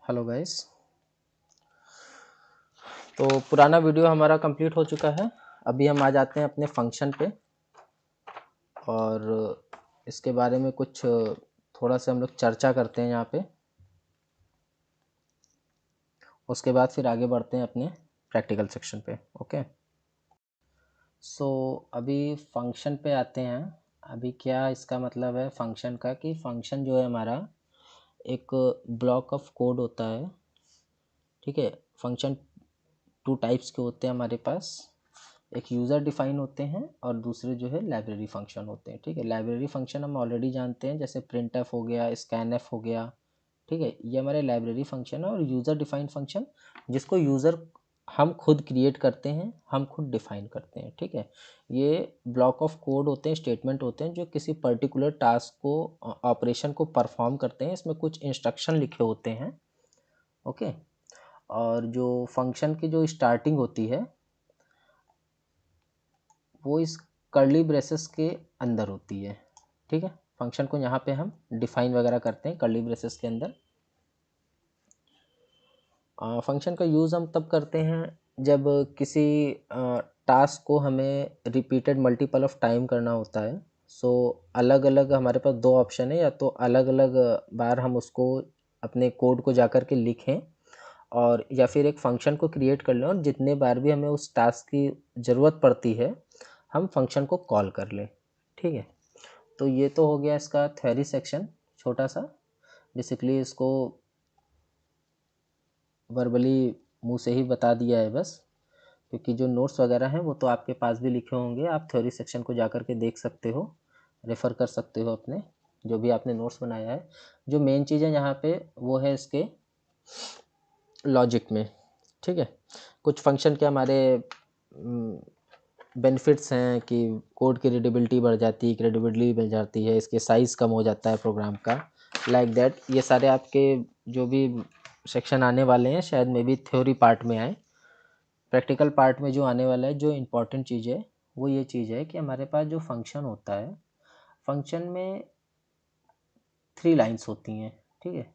Hello guys. तो पुराना video हमारा कंप्लीट हो चुका है। अभी हम आ जाते हैं अपने फंक्शन पे और इसके बारे में कुछ थोड़ा सा हम लोग चर्चा करते हैं यहाँ पे। उसके बाद फिर आगे बढ़ते हैं अपने प्रैक्टिकल सेक्शन पे। ओके, सो अभी फंक्शन पे आते हैं। अभी क्या इसका मतलब है फंक्शन का कि फंक्शन जो है हमारा एक ब्लॉक ऑफ कोड होता है। ठीक है, फंक्शन टू टाइप्स के होते हैं हमारे पास। एक यूज़र डिफाइन होते हैं और दूसरे जो है लाइब्रेरी फंक्शन होते हैं। ठीक है, लाइब्रेरी फंक्शन हम ऑलरेडी जानते हैं, जैसे प्रिंट एफ हो गया, स्कैन एफ हो गया। ठीक है, ये हमारे लाइब्रेरी फंक्शन है। और यूज़र डिफाइन फंक्शन जिसको यूज़र हम खुद क्रिएट करते हैं, हम खुद डिफाइन करते हैं। ठीक है, ये ब्लॉक ऑफ कोड होते हैं, स्टेटमेंट होते हैं जो किसी पर्टिकुलर टास्क को, ऑपरेशन को परफॉर्म करते हैं। इसमें कुछ इंस्ट्रक्शन लिखे होते हैं। ओके, और जो फंक्शन की जो स्टार्टिंग होती है वो इस कर्ली ब्रेसेस के अंदर होती है। ठीक है, फंक्शन को यहाँ पे हम डिफाइन वगैरह करते हैं कर्ली ब्रेसेस के अंदर। फंक्शन का यूज़ हम तब करते हैं जब किसी टास्क को हमें रिपीटेड मल्टीपल ऑफ टाइम करना होता है। सो अलग अलग हमारे पास दो ऑप्शन है, या तो अलग अलग बार हम उसको अपने कोड को जा कर के लिखें, और या फिर एक फंक्शन को क्रिएट कर लें और जितने बार भी हमें उस टास्क की ज़रूरत पड़ती है हम फंक्शन को कॉल कर लें। ठीक है, तो ये तो हो गया इसका थ्योरी सेक्शन छोटा सा। बेसिकली इसको वर्बली मुंह से ही बता दिया है बस, क्योंकि जो नोट्स वगैरह हैं वो तो आपके पास भी लिखे होंगे। आप थ्योरी सेक्शन को जा कर के देख सकते हो, रेफ़र कर सकते हो अपने जो भी आपने नोट्स बनाया है। जो मेन चीज़ है यहाँ पे वो है इसके लॉजिक में। ठीक है, कुछ फंक्शन के हमारे बेनिफिट्स हैं कि कोड की रीडेबिलिटी बढ़ जाती है, क्रेडिबिलिटी बढ़ जाती है, इसके साइज़ कम हो जाता है प्रोग्राम का, लाइक दैट। ये सारे आपके जो भी सेक्शन आने वाले हैं शायद मे बी थ्योरी पार्ट में आए। प्रैक्टिकल पार्ट में जो आने वाला है, जो इम्पोर्टेंट चीज़ है वो ये चीज़ है कि हमारे पास जो फंक्शन होता है, फंक्शन में 3 लाइन्स होती हैं। ठीक है,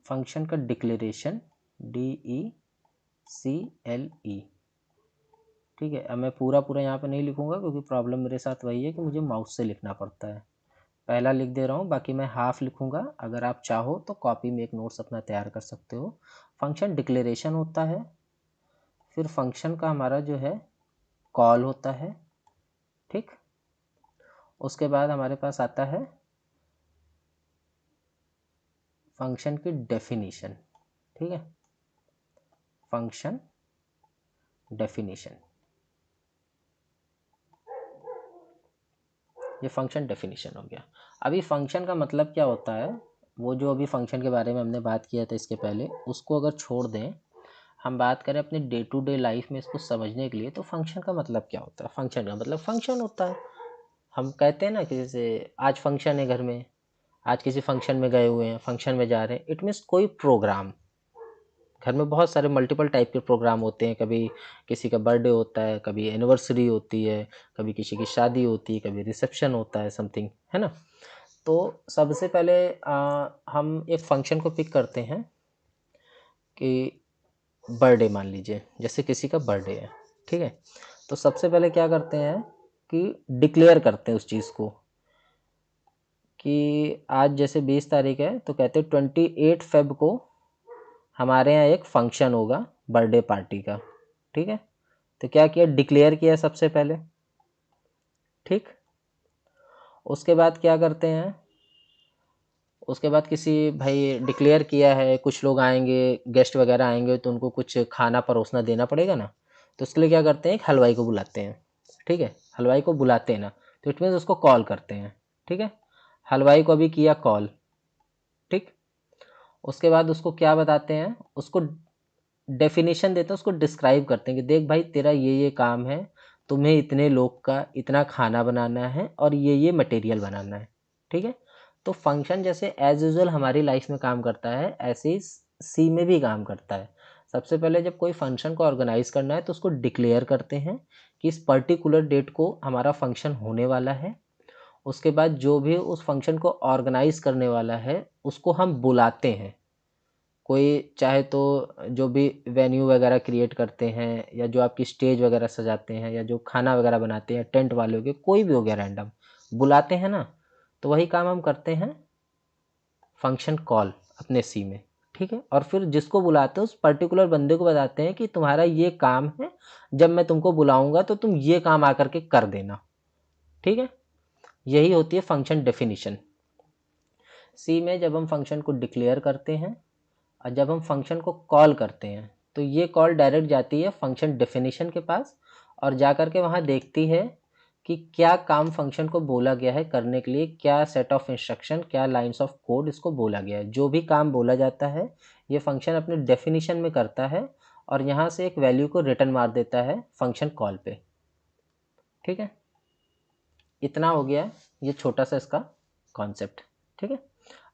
फंक्शन का डिक्लेरेशन DECLE। ठीक है, अब मैं पूरा यहाँ पे नहीं लिखूंगा क्योंकि प्रॉब्लम मेरे साथ वही है कि मुझे माउस से लिखना पड़ता है। पहला लिख दे रहा हूँ, बाकी मैं हाफ लिखूंगा। अगर आप चाहो तो कॉपी में एक नोट्स अपना तैयार कर सकते हो। फंक्शन डिक्लेरेशन होता है, फिर फंक्शन का हमारा जो है कॉल होता है। ठीक, उसके बाद हमारे पास आता है फंक्शन की डेफिनीशन। ठीक है, फंक्शन डेफिनीशन, ये फंक्शन डेफिनीशन हो गया। अभी फंक्शन का मतलब क्या होता है, वो जो अभी फंक्शन के बारे में हमने बात किया था इसके पहले, उसको अगर छोड़ दें, हम बात करें अपने डे टू डे लाइफ में इसको समझने के लिए, तो फंक्शन का मतलब क्या होता है। फंक्शन का मतलब फंक्शन होता है। हम कहते हैं ना कि जैसे आज फंक्शन है घर में, आज किसी फंक्शन में गए हुए हैं, फंक्शन में जा रहे हैं, इट मीन्स कोई प्रोग्राम। घर में बहुत सारे मल्टीपल टाइप के प्रोग्राम होते हैं। कभी किसी का बर्थडे होता है, कभी एनिवर्सरी होती है, कभी किसी की शादी होती है, कभी रिसेप्शन होता है, समथिंग, है ना। तो सबसे पहले हम एक फंक्शन को पिक करते हैं कि बर्थडे मान लीजिए, जैसे किसी का बर्थडे है। ठीक है, तो सबसे पहले क्या करते हैं कि डिक्लेयर करते हैं उस चीज़ को कि आज जैसे 20 तारीख है तो कहते हैं 28 फेब को हमारे यहाँ एक फंक्शन होगा बर्थडे पार्टी का। ठीक है, तो क्या किया, डिक्लेयर किया सबसे पहले। ठीक, उसके बाद क्या करते हैं, उसके बाद किसी भाई डिक्लेयर किया है, कुछ लोग आएंगे, गेस्ट वगैरह आएंगे, तो उनको कुछ खाना परोसना देना पड़ेगा ना। तो उसके लिए क्या करते हैं, एक हलवाई को बुलाते हैं। ठीक है, हलवाई को बुलाते हैं ना, तो इट मीन्स उसको कॉल करते हैं। ठीक है, हलवाई को अभी किया कॉल। ठीक, उसके बाद उसको क्या बताते हैं, उसको डेफिनेशन देते हैं, उसको डिस्क्राइब करते हैं कि देख भाई तेरा ये काम है, तुम्हें इतने लोग का इतना खाना बनाना है और ये मटेरियल बनाना है। ठीक है, तो फंक्शन जैसे एज यूजुअल हमारी लाइफ में काम करता है, ऐसे ही सी में भी काम करता है। सबसे पहले जब कोई फंक्शन को ऑर्गेनाइज करना है तो उसको डिक्लेयर करते हैं कि इस पर्टिकुलर डेट को हमारा फंक्शन होने वाला है। उसके बाद जो भी उस फंक्शन को ऑर्गेनाइज करने वाला है उसको हम बुलाते हैं। कोई चाहे तो जो भी वेन्यू वगैरह क्रिएट करते हैं, या जो आपकी स्टेज वगैरह सजाते हैं, या जो खाना वगैरह बनाते हैं, टेंट वाले हो गए, कोई भी हो गया रैंडम, बुलाते हैं ना, तो वही काम हम करते हैं फंक्शन कॉल अपने सी में। ठीक है, और फिर जिसको बुलाते हैं उस पर्टिकुलर बंदे को बताते हैं कि तुम्हारा ये काम है, जब मैं तुमको बुलाऊंगा तो तुम ये काम आकर के कर देना। ठीक है, यही होती है फंक्शन डेफिनेशन। सी में जब हम फंक्शन को डिक्लेयर करते हैं और जब हम फंक्शन को कॉल करते हैं तो ये कॉल डायरेक्ट जाती है फंक्शन डेफिनेशन के पास, और जा कर के वहाँ देखती है कि क्या काम फंक्शन को बोला गया है करने के लिए, क्या सेट ऑफ इंस्ट्रक्शन, क्या लाइंस ऑफ कोड इसको बोला गया है। जो भी काम बोला जाता है ये फंक्शन अपने डेफिनेशन में करता है, और यहाँ से एक वैल्यू को रिटर्न मार देता है फंक्शन कॉल पे। ठीक है, इतना हो गया ये छोटा सा इसका कॉन्सेप्ट। ठीक है,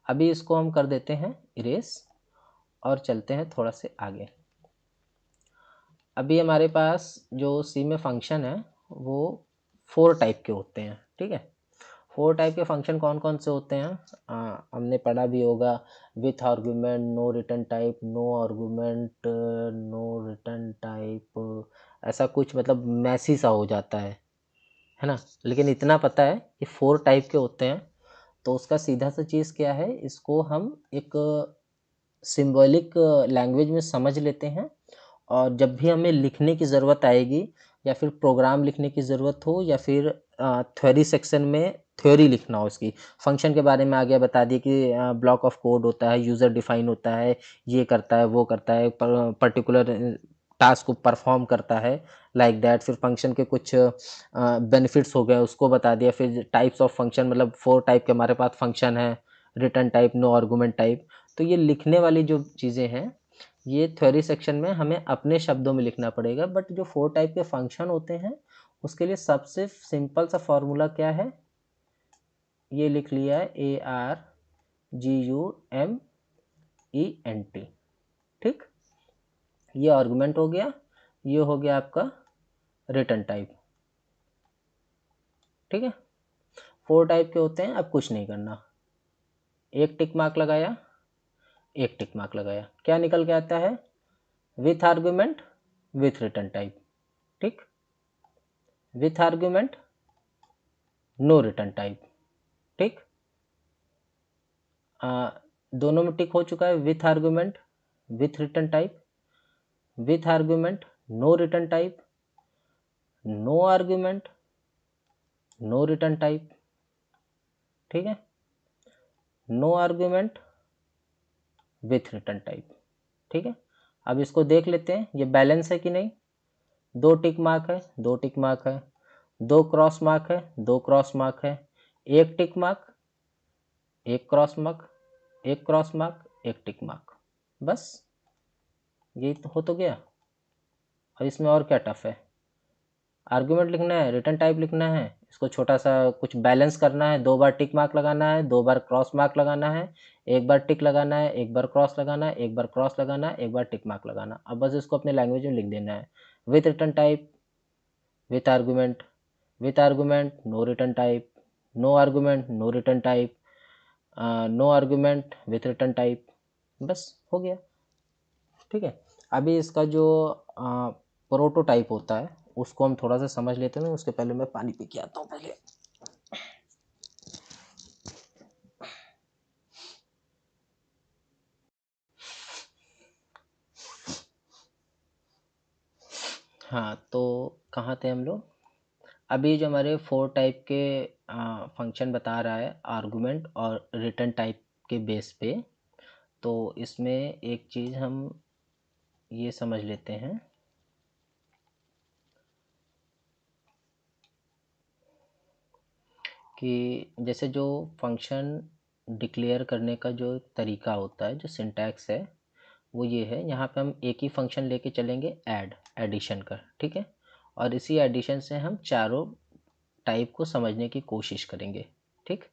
अभी इसको हम कर देते हैं इरेज और चलते हैं थोड़ा से आगे। अभी हमारे पास जो सी में फंक्शन है वो 4 टाइप के होते हैं। ठीक है, 4 टाइप के फंक्शन कौन कौन से होते हैं हमने पढ़ा भी होगा। With argument, no return type, no argument, no return type, ऐसा कुछ मतलब मैसी सा हो जाता है ना। लेकिन इतना पता है कि 4 टाइप के होते हैं। तो उसका सीधा सा चीज़ क्या है, इसको हम एक सिंबॉलिक लैंग्वेज में समझ लेते हैं, और जब भी हमें लिखने की ज़रूरत आएगी, या फिर प्रोग्राम लिखने की ज़रूरत हो, या फिर थ्योरी सेक्शन में थ्योरी लिखना हो, इसकी फंक्शन के बारे में आगे बता दिए कि ब्लॉक ऑफ कोड होता है, यूज़र डिफाइन होता है, ये करता है वो करता है, पर्टिकुलर टास्क को परफॉर्म करता है, लाइक दैट। फिर फंक्शन के कुछ बेनिफिट्स हो गए उसको बता दिया। फिर टाइप्स ऑफ फंक्शन, मतलब 4 टाइप के हमारे पास फंक्शन है, return type, no argument type. तो ये लिखने वाली जो चीज़ें हैं ये थ्योरी सेक्शन में हमें अपने शब्दों में लिखना पड़ेगा। बट जो 4 टाइप के फंक्शन होते हैं उसके लिए सबसे सिंपल सा फॉर्मूला क्या है, ये लिख लिया है ARGUMENT। ठीक, ये आर्गुमेंट हो गया, ये हो गया आपका रिटर्न टाइप। ठीक है, 4 टाइप के होते हैं। अब कुछ नहीं करना, एक टिक मार्क लगाया, एक टिक मार्क लगाया, क्या निकल के आता है, with argument, with return type. ठीक, with argument, no return type. ठीक, दोनों में टिक हो चुका है, with argument, with return type, with argument, no return type, no argument, no return type. ठीक है, no argument, with return type. ठीक है, अब इसको देख लेते हैं ये बैलेंस है कि नहीं। 2 टिक मार्क है, 2 टिक मार्क है, 2 क्रॉस मार्क है, 2 क्रॉस मार्क है, एक टिक मार्क, एक क्रॉस मार्क, एक क्रॉस मार्क, एक टिक मार्क। बस यही तो हो तो गया। और इसमें और क्या टफ है, आर्गुमेंट लिखना है, रिटर्न टाइप लिखना है, इसको छोटा सा कुछ बैलेंस करना है, 2 बार टिक मार्क लगाना है, 2 बार क्रॉस मार्क लगाना है, एक बार टिक लगाना है, एक बार क्रॉस लगाना है, एक बार क्रॉस लगाना है, एक बार टिक मार्क लगाना। अब बस इसको अपने लैंग्वेज में लिख देना है, with return type, with argument, with argument, no return type, no argument, no return type, no argument, with return type. बस हो गया। ठीक है, अभी इसका जो प्रोटोटाइप होता है उसको हम थोड़ा सा समझ लेते हैं। उसके पहले मैं पानी पी के आता हूँ पहले। हाँ, तो कहाँ थे हम लोग। अभी जो हमारे 4 टाइप के फंक्शन बता रहा है आर्गुमेंट और रिटर्न टाइप के बेस पे, तो इसमें एक चीज़ हम ये समझ लेते हैं कि जैसे जो फंक्शन डिक्लेयर करने का जो तरीका होता है, जो सिंटैक्स है वो ये है। यहाँ पे हम एक ही फंक्शन लेके चलेंगे, एडिशन का। ठीक है, और इसी एडिशन से हम चारों टाइप को समझने की कोशिश करेंगे। ठीक,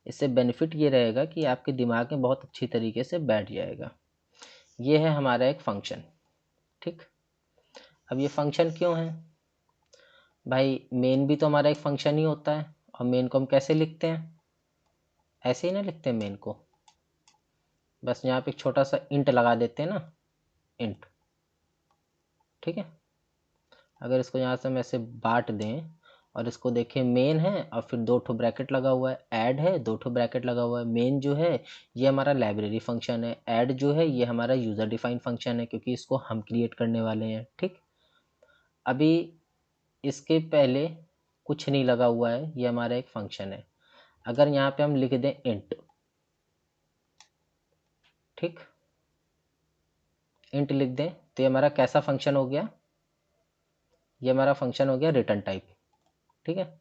इससे बेनिफिट ये रहेगा कि आपके दिमाग में बहुत अच्छी तरीके से बैठ जाएगा। ये है हमारा एक फंक्शन। ठीक, अब ये फंक्शन क्यों है भाई, मेन भी तो हमारा एक फंक्शन ही होता है, और मेन को हम कैसे लिखते हैं, ऐसे ही ना लिखते हैं मेन को, बस यहाँ पे एक छोटा सा इंट लगा देते हैं ना, इंट। ठीक है, अगर इसको यहाँ से हम ऐसे बांट दें और इसको देखें, मेन है और फिर दो ठो ब्रैकेट लगा हुआ है, ऐड है, दो ठो ब्रैकेट लगा हुआ है। मेन जो है ये हमारा लाइब्रेरी फंक्शन है, ऐड जो है ये हमारा यूज़र डिफाइंड फंक्शन है, क्योंकि इसको हम क्रिएट करने वाले हैं। ठीक, अभी इसके पहले कुछ नहीं लगा हुआ है, ये हमारा एक फंक्शन है। अगर यहाँ पे हम लिख दें इंट, ठीक, इंट लिख दें तो ये हमारा कैसा फंक्शन हो गया, ये हमारा फंक्शन हो गया रिटर्न टाइप। ठीक है,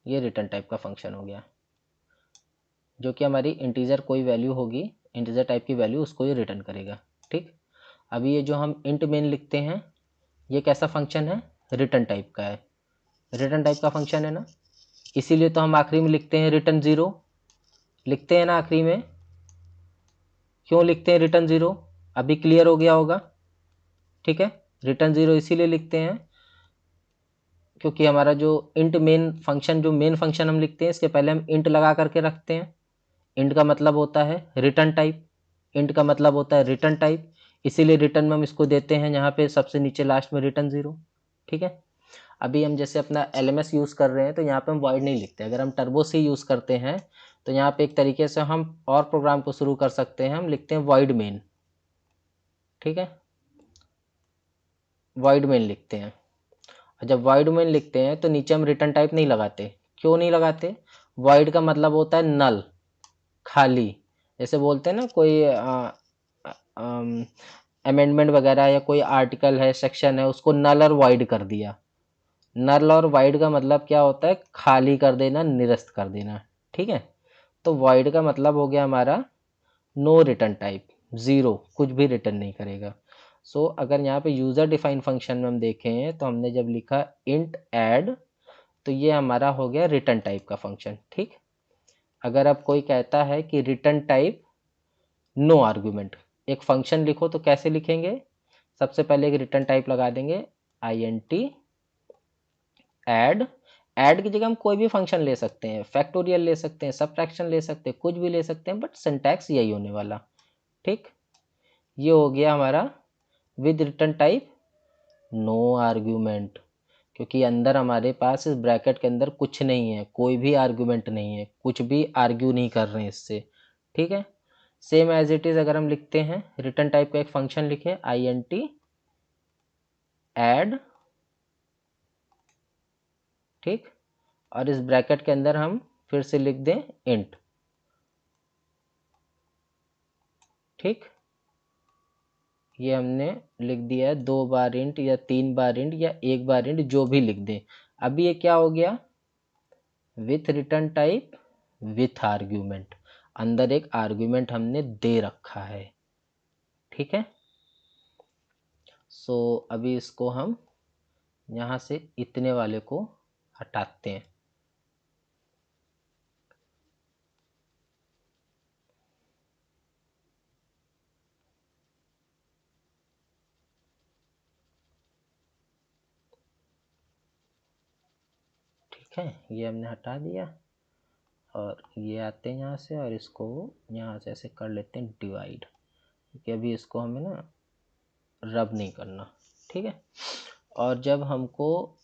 ये रिटर्न टाइप का फंक्शन हो गया, जो कि हमारी इंटीजर कोई वैल्यू होगी, इंटीजर टाइप की वैल्यू, उसको ये रिटर्न करेगा। ठीक, अभी ये जो हम इंट मेन लिखते हैं ये कैसा फंक्शन है, रिटर्न टाइप का है, रिटर्न टाइप का फंक्शन है ना, इसीलिए तो हम आखिरी में लिखते हैं रिटर्न ज़ीरो, लिखते हैं ना आखिरी में। क्यों लिखते हैं रिटर्न ज़ीरो, अभी क्लियर हो गया होगा। ठीक है, रिटर्न ज़ीरो इसीलिए लिखते हैं क्योंकि हमारा जो इंट मेन फंक्शन, जो मेन फंक्शन हम लिखते हैं इसके पहले हम इंट लगा करके रखते हैं। इंट का मतलब होता है रिटर्न टाइप, इंट का मतलब होता है रिटर्न टाइप, इसीलिए रिटर्न में हम इसको देते हैं यहाँ पे सबसे नीचे लास्ट में रिटर्न ज़ीरो। ठीक है, अभी हम जैसे अपना LMS यूज़ कर रहे हैं तो यहाँ पे हम वॉइड नहीं लिखते। अगर हम टर्बो से यूज़ करते हैं तो यहाँ पे एक तरीके से हम और प्रोग्राम को शुरू कर सकते हैं, हम लिखते हैं वॉइड मेन। ठीक है, वॉइड मेन लिखते हैं, और जब वॉइड मेन लिखते हैं तो नीचे हम रिटर्न टाइप नहीं लगाते। क्यों नहीं लगाते, वॉइड का मतलब होता है नल, खाली। जैसे बोलते हैं ना कोई अमेंडमेंट वगैरह या कोई आर्टिकल है, सेक्शन है, उसको नल और वॉइड कर दिया। नल और वाइड का मतलब क्या होता है, खाली कर देना, निरस्त कर देना। ठीक है, तो वाइड का मतलब हो गया हमारा नो रिटर्न टाइप, ज़ीरो, कुछ भी रिटर्न नहीं करेगा। सो अगर यहाँ पे यूज़र डिफाइन फंक्शन में हम देखें तो हमने जब लिखा इंट ऐड तो ये हमारा हो गया रिटर्न टाइप का फंक्शन। ठीक, अगर अब कोई कहता है कि रिटर्न टाइप नो आर्गुमेंट, एक फंक्शन लिखो तो कैसे लिखेंगे, सबसे पहले एक रिटर्न टाइप लगा देंगे INT ऐड। ऐड की जगह हम कोई भी फंक्शन ले सकते हैं, फैक्टोरियल ले सकते हैं, सबट्रैक्शन ले सकते हैं, कुछ भी ले सकते हैं, बट सिंटैक्स यही होने वाला। ठीक, ये हो गया हमारा with return type no argument, क्योंकि अंदर हमारे पास इस ब्रैकेट के अंदर कुछ नहीं है, कोई भी आर्ग्यूमेंट नहीं है, कुछ भी आर्ग्यू नहीं कर रहे हैं इससे। ठीक है, सेम एज इट इज़ अगर हम लिखते हैं रिटर्न टाइप का एक फंक्शन लिखे INT ऐड, ठीक, और इस ब्रैकेट के अंदर हम फिर से लिख दें इंट। ठीक, ये हमने लिख दिया है, 2 बार इंट या 3 बार इंट या 1 बार इंट, जो भी लिख दें। अभी ये क्या हो गया, with return type with argument, अंदर एक आर्ग्यूमेंट हमने दे रखा है। ठीक है, सो अभी इसको हम यहाँ से इतने वाले को हटाते हैं। ठीक है, ये हमने हटा दिया और ये आते हैं यहाँ से और इसको यहाँ से ऐसे कर लेते हैं डिवाइड, क्योंकि अभी इसको हमें ना रब नहीं करना। ठीक है, और जब हमको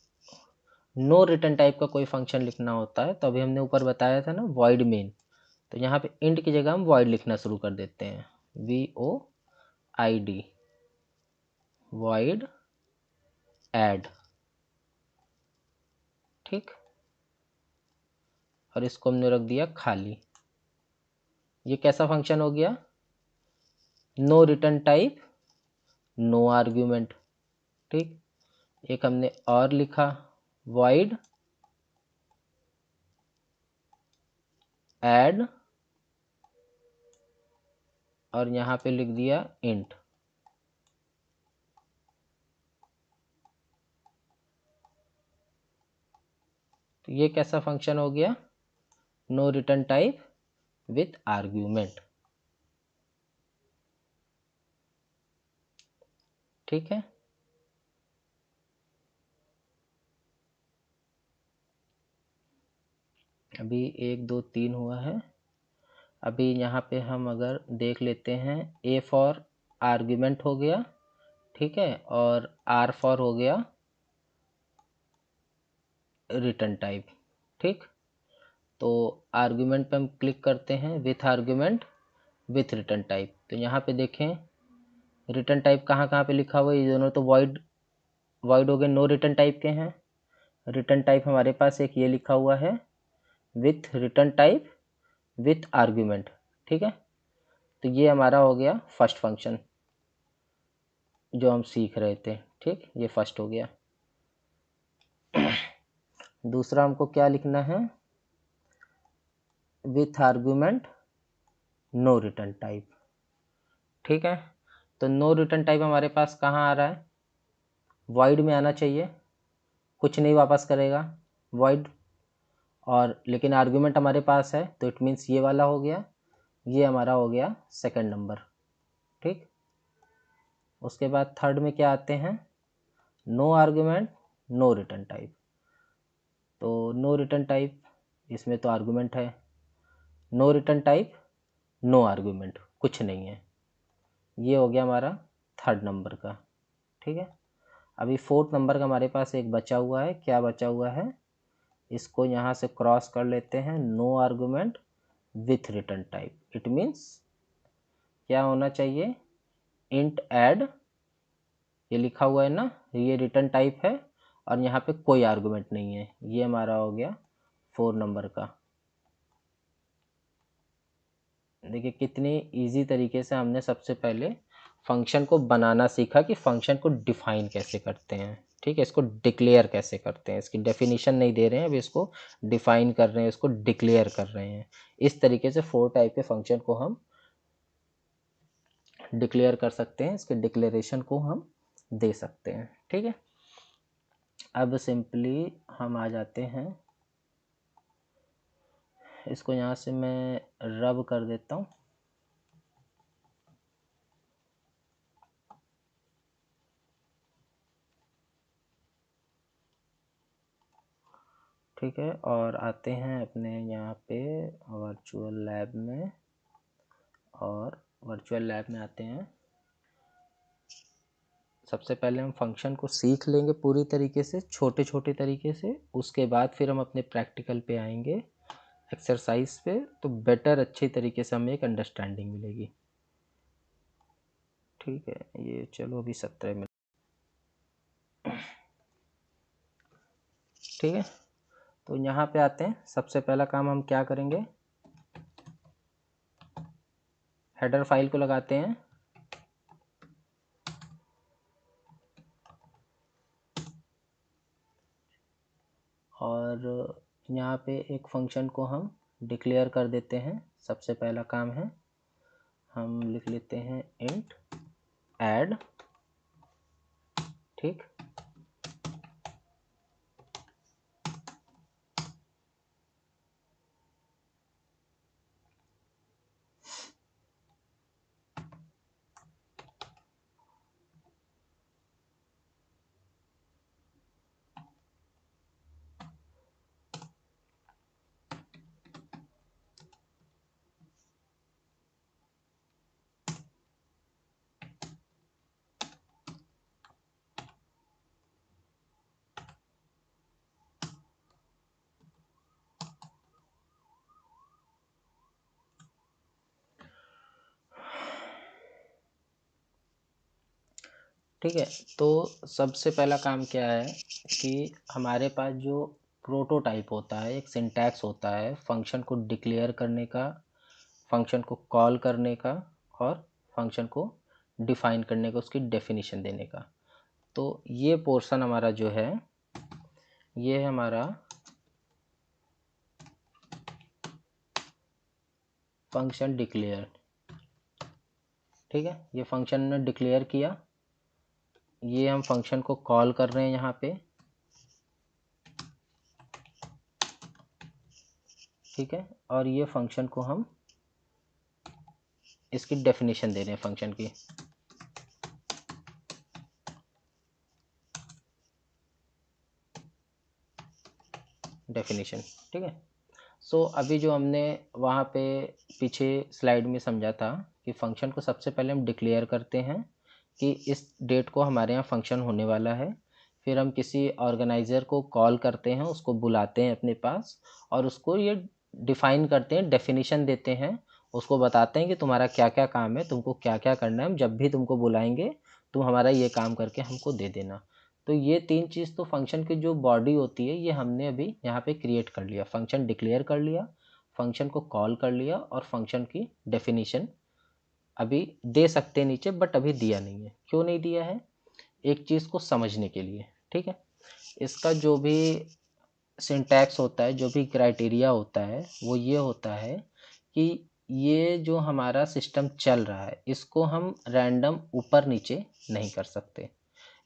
नो रिटर्न टाइप का कोई फंक्शन लिखना होता है तो अभी हमने ऊपर बताया था ना वॉइड मेन, तो यहाँ पे इंट की जगह हम वॉइड लिखना शुरू कर देते हैं, VOID, वॉइड ऐड। ठीक, और इसको हमने रख दिया खाली। ये कैसा फंक्शन हो गया, no return type no argument. ठीक, एक हमने और लिखा वॉइड ऐड और यहाँ पे लिख दिया इंट। तो ये कैसा फंक्शन हो गया, no return type with argument. ठीक है, अभी 1 2 3 हुआ है। अभी यहाँ पे हम अगर देख लेते हैं, ए फॉर आर्ग्यूमेंट हो गया, ठीक है, और आर फॉर हो गया रिटर्न टाइप। ठीक, तो आर्ग्यूमेंट पे हम क्लिक करते हैं, with argument with return type. तो यहाँ पे देखें रिटर्न टाइप कहाँ कहाँ पे लिखा हुआ है, ये दोनों तो वॉइड हो गए, नो रिटर्न टाइप के हैं। रिटर्न टाइप हमारे पास एक ये लिखा हुआ है, with return type with argument. ठीक है, तो ये हमारा हो गया फर्स्ट फंक्शन जो हम सीख रहे थे। ठीक, ये फर्स्ट हो गया। दूसरा हमको क्या लिखना है, with argument no return type. ठीक है, तो नो रिटर्न टाइप हमारे पास कहाँ आ रहा है, वॉइड में आना चाहिए, कुछ नहीं वापस करेगा, वॉइड। और लेकिन आर्ग्यूमेंट हमारे पास है, तो इट मीन्स ये वाला हो गया, ये हमारा हो गया सेकंड नंबर। ठीक, उसके बाद थर्ड में क्या आते हैं, no argument no return type. तो नो रिटर्न टाइप, इसमें तो आर्गूमेंट है, no return type no argument, कुछ नहीं है। ये हो गया हमारा थर्ड नंबर का। ठीक है, अभी फोर्थ नंबर का हमारे पास एक बचा हुआ है। क्या बचा हुआ है, इसको यहाँ से क्रॉस कर लेते हैं, no argument with return type. It means क्या होना चाहिए, इंट ऐड, ये लिखा हुआ है ना, ये रिटर्न टाइप है और यहाँ पे कोई आर्गूमेंट नहीं है। ये हमारा हो गया 4 नंबर का। देखिए कितनी इजी तरीके से हमने सबसे पहले फंक्शन को बनाना सीखा कि फंक्शन को डिफाइन कैसे करते हैं। ठीक है, इसको डिक्लेयर कैसे करते हैं, इसकी डेफिनेशन नहीं दे रहे हैं, अभी इसको डिफाइन कर रहे हैं, इसको डिक्लेयर कर रहे हैं। इस तरीके से 4 टाइप के फंक्शन को हम डिक्लेयर कर सकते हैं, इसके डिक्लेरेशन को हम दे सकते हैं। ठीक है, अब सिंपली हम आ जाते हैं, इसको यहाँ से मैं रब कर देता हूँ। ठीक है, और आते हैं अपने यहाँ पे वर्चुअल लैब में, और वर्चुअल लैब में आते हैं। सबसे पहले हम फंक्शन को सीख लेंगे पूरी तरीके से, छोटे छोटे तरीके से, उसके बाद फिर हम अपने प्रैक्टिकल पे आएंगे, एक्सरसाइज पे, तो बेटर अच्छे तरीके से हमें एक अंडरस्टैंडिंग मिलेगी। ठीक है, ये चलो अभी 17 मिनट। ठीक है, तो यहाँ पे आते हैं। सबसे पहला काम हम क्या करेंगे, हेडर फाइल को लगाते हैं, और यहाँ पे एक फंक्शन को हम डिक्लेयर कर देते हैं। सबसे पहला काम है, हम लिख लेते हैं इंट ऐड। ठीक, ठीक है, तो सबसे पहला काम क्या है कि हमारे पास जो प्रोटोटाइप होता है, एक सिंटैक्स होता है फंक्शन को डिक्लेयर करने का, फंक्शन को कॉल करने का, और फंक्शन को डिफाइन करने का, उसकी डेफिनेशन देने का। तो ये पोर्शन हमारा जो है, ये है हमारा फंक्शन डिक्लेयर। ठीक है, ये फंक्शन ने डिक्लेयर किया, ये हम फंक्शन को कॉल कर रहे हैं यहाँ पे। ठीक है, और ये फंक्शन को हम इसकी डेफिनेशन दे रहे हैं, फंक्शन की। डेफिनेशन, ठीक है। सो अभी जो हमने वहाँ पे पीछे स्लाइड में समझा था कि फंक्शन को सबसे पहले हम डिक्लेयर करते हैं कि इस डेट को हमारे यहाँ फंक्शन होने वाला है। फिर हम किसी ऑर्गेनाइज़र को कॉल करते हैं, उसको बुलाते हैं अपने पास और उसको ये डिफ़ाइन करते हैं, डेफिनेशन देते हैं, उसको बताते हैं कि तुम्हारा क्या क्या काम है, तुमको क्या क्या करना है। हम जब भी तुमको बुलाएंगे तुम हमारा ये काम करके हमको दे देना। तो ये तीन चीज़ तो फंक्शन की जो बॉडी होती है ये हमने अभी यहाँ पे क्रिएट कर लिया। फंक्शन डिक्लेयर कर लिया, फंक्शन को कॉल कर लिया और फंक्शन की डेफिनेशन अभी दे सकते हैं नीचे, बट अभी दिया नहीं है। क्यों नहीं दिया है? एक चीज़ को समझने के लिए, ठीक है। इसका जो भी सिंटैक्स होता है, जो भी क्राइटेरिया होता है, वो ये होता है कि ये जो हमारा सिस्टम चल रहा है इसको हम रैंडम ऊपर नीचे नहीं कर सकते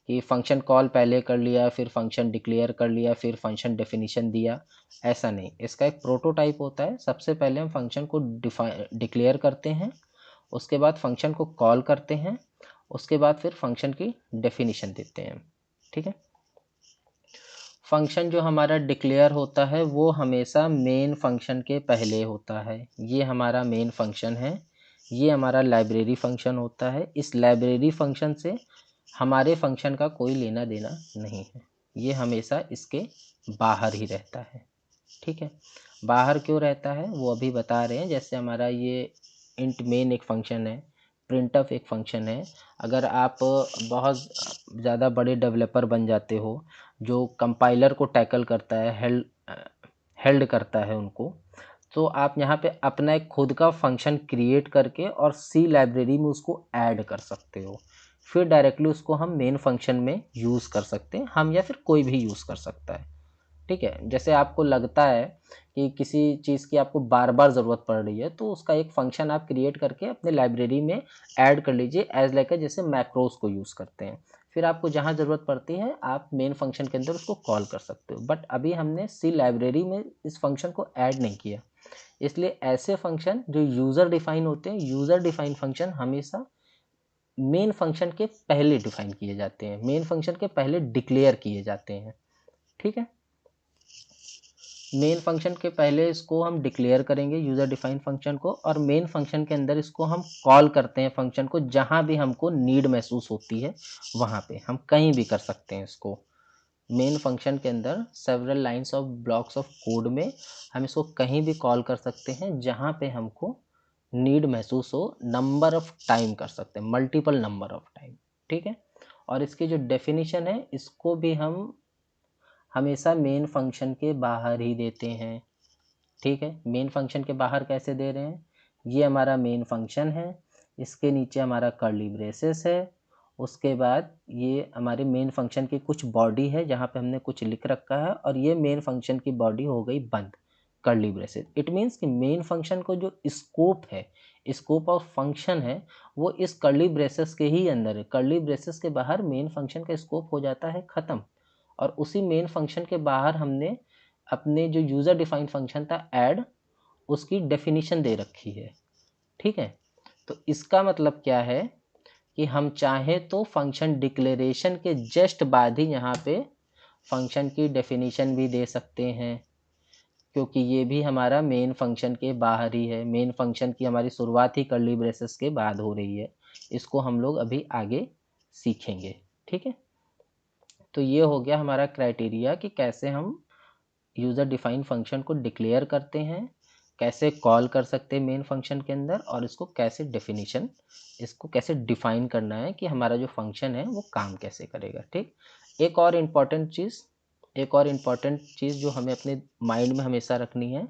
कि फंक्शन कॉल पहले कर लिया, फिर फंक्शन डिक्लेयर कर लिया, फिर फंक्शन डेफिनेशन दिया। ऐसा नहीं, इसका एक प्रोटोटाइप होता है। सबसे पहले हम फंक्शन को डिक्लेयर करते हैं, उसके बाद फंक्शन को कॉल करते हैं, उसके बाद फिर फंक्शन की डेफिनेशन देते हैं, ठीक है। फंक्शन जो हमारा डिक्लेयर होता है वो हमेशा मेन फंक्शन के पहले होता है। ये हमारा मेन फंक्शन है, ये हमारा लाइब्रेरी फंक्शन होता है। इस लाइब्रेरी फंक्शन से हमारे फंक्शन का कोई लेना देना नहीं है, ये हमेशा इसके बाहर ही रहता है, ठीक है। बाहर क्यों रहता है वो अभी बता रहे हैं। जैसे हमारा ये इंट मेन एक फंक्शन है, प्रिंटफ एक फंक्शन है। अगर आप बहुत ज़्यादा बड़े डेवलपर बन जाते हो जो कंपाइलर को टैकल करता है, हेल्ड करता है उनको, तो आप यहाँ पे अपना एक खुद का फंक्शन क्रिएट करके और सी लाइब्रेरी में उसको ऐड कर सकते हो। फिर डायरेक्टली उसको हम मेन फंक्शन में यूज़ कर सकते हैं, हम या फिर कोई भी यूज़ कर सकता है, ठीक है। जैसे आपको लगता है कि किसी चीज़ की आपको बार बार ज़रूरत पड़ रही है तो उसका एक फंक्शन आप क्रिएट करके अपने लाइब्रेरी में ऐड कर लीजिए, एज लाइक जैसे मैक्रोस को यूज़ करते हैं। फिर आपको जहाँ ज़रूरत पड़ती है आप मेन फंक्शन के अंदर उसको कॉल कर सकते हो। बट अभी हमने सी लाइब्रेरी में इस फंक्शन को ऐड नहीं किया, इसलिए ऐसे फंक्शन जो यूज़र डिफाइन होते हैं, यूज़र डिफाइन फंक्शन हमेशा मेन फंक्शन के पहले डिफाइन किए जाते हैं, मेन फंक्शन के पहले डिक्लेयर किए जाते हैं, ठीक है। मेन फंक्शन के पहले इसको हम डिक्लेयर करेंगे यूज़र डिफाइन फंक्शन को, और मेन फंक्शन के अंदर इसको हम कॉल करते हैं फंक्शन को जहाँ भी हमको नीड महसूस होती है वहाँ पे हम कहीं भी कर सकते हैं इसको। मेन फंक्शन के अंदर several lines of blocks of code में हम इसको कहीं भी कॉल कर सकते हैं जहाँ पे हमको नीड महसूस हो। नंबर ऑफ टाइम कर सकते हैं, मल्टीपल नंबर ऑफ टाइम, ठीक है। और इसकी जो डेफिनेशन है इसको भी हम हमेशा मेन फंक्शन के बाहर ही देते हैं, ठीक है। मेन फंक्शन के बाहर कैसे दे रहे हैं? ये हमारा मेन फंक्शन है, इसके नीचे हमारा कर्ली ब्रेसेस है, उसके बाद ये हमारे मेन फंक्शन की कुछ बॉडी है जहाँ पे हमने कुछ लिख रखा है, और ये मेन फंक्शन की बॉडी हो गई बंद, कर्ली ब्रेसेस। इट मीन्स कि मेन फंक्शन को जो स्कोप है, स्कोप ऑफ फंक्शन है, वो इस कर्ली ब्रेसेस के ही अंदर है। कर्ली ब्रेसेस के बाहर मेन फंक्शन का स्कोप हो जाता है ख़त्म, और उसी मेन फंक्शन के बाहर हमने अपने जो यूज़र डिफाइंड फंक्शन था ऐड, उसकी डेफिनेशन दे रखी है, ठीक है। तो इसका मतलब क्या है कि हम चाहें तो फंक्शन डिक्लेरेशन के जस्ट बाद ही यहाँ पे फंक्शन की डेफिनेशन भी दे सकते हैं, क्योंकि ये भी हमारा मेन फंक्शन के बाहर ही है। मेन फंक्शन की हमारी शुरुआत ही कर्ली ब्रेसेस के बाद हो रही है। इसको हम लोग अभी आगे सीखेंगे, ठीक है। तो ये हो गया हमारा क्राइटेरिया कि कैसे हम यूज़र डिफाइन फंक्शन को डिक्लेयर करते हैं, कैसे कॉल कर सकते हैं मेन फंक्शन के अंदर, और इसको कैसे डेफिनेशन, इसको कैसे डिफाइन करना है कि हमारा जो फंक्शन है वो काम कैसे करेगा, ठीक। एक और इम्पॉर्टेंट चीज़ जो हमें अपने माइंड में हमेशा रखनी है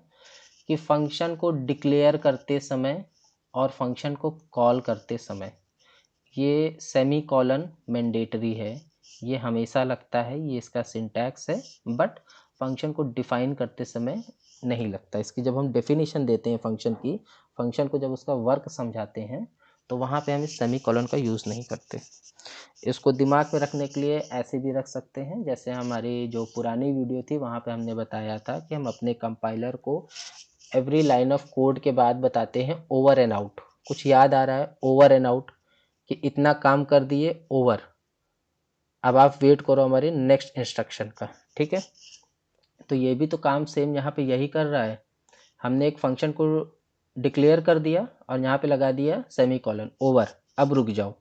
कि फंक्शन को डिक्लेयर करते समय और फंक्शन को कॉल करते समय ये सेमी कॉलन मैंडेटरी है, ये हमेशा लगता है, ये इसका सिंटैक्स है। बट फंक्शन को डिफाइन करते समय नहीं लगता। इसकी जब हम डेफिनेशन देते हैं फंक्शन की, फंक्शन को जब उसका वर्क समझाते हैं तो वहाँ पे हम इस सेमी कॉलन का यूज़ नहीं करते। इसको दिमाग में रखने के लिए ऐसे भी रख सकते हैं, जैसे हमारी जो पुरानी वीडियो थी वहाँ पे हमने बताया था कि हम अपने कंपाइलर को एवरी लाइन ऑफ कोड के बाद बताते हैं ओवर एंड आउट। कुछ याद आ रहा है? ओवर एंड आउट, कि इतना काम कर दिए, ओवर, अब आप वेट करो हमारे नेक्स्ट इंस्ट्रक्शन का, ठीक है। तो ये भी तो काम सेम यहाँ पे यही कर रहा है हमने एक फंक्शन को डिक्लेयर कर दिया और यहाँ पे लगा दिया सेमीकोलन, ओवर, अब रुक जाओ।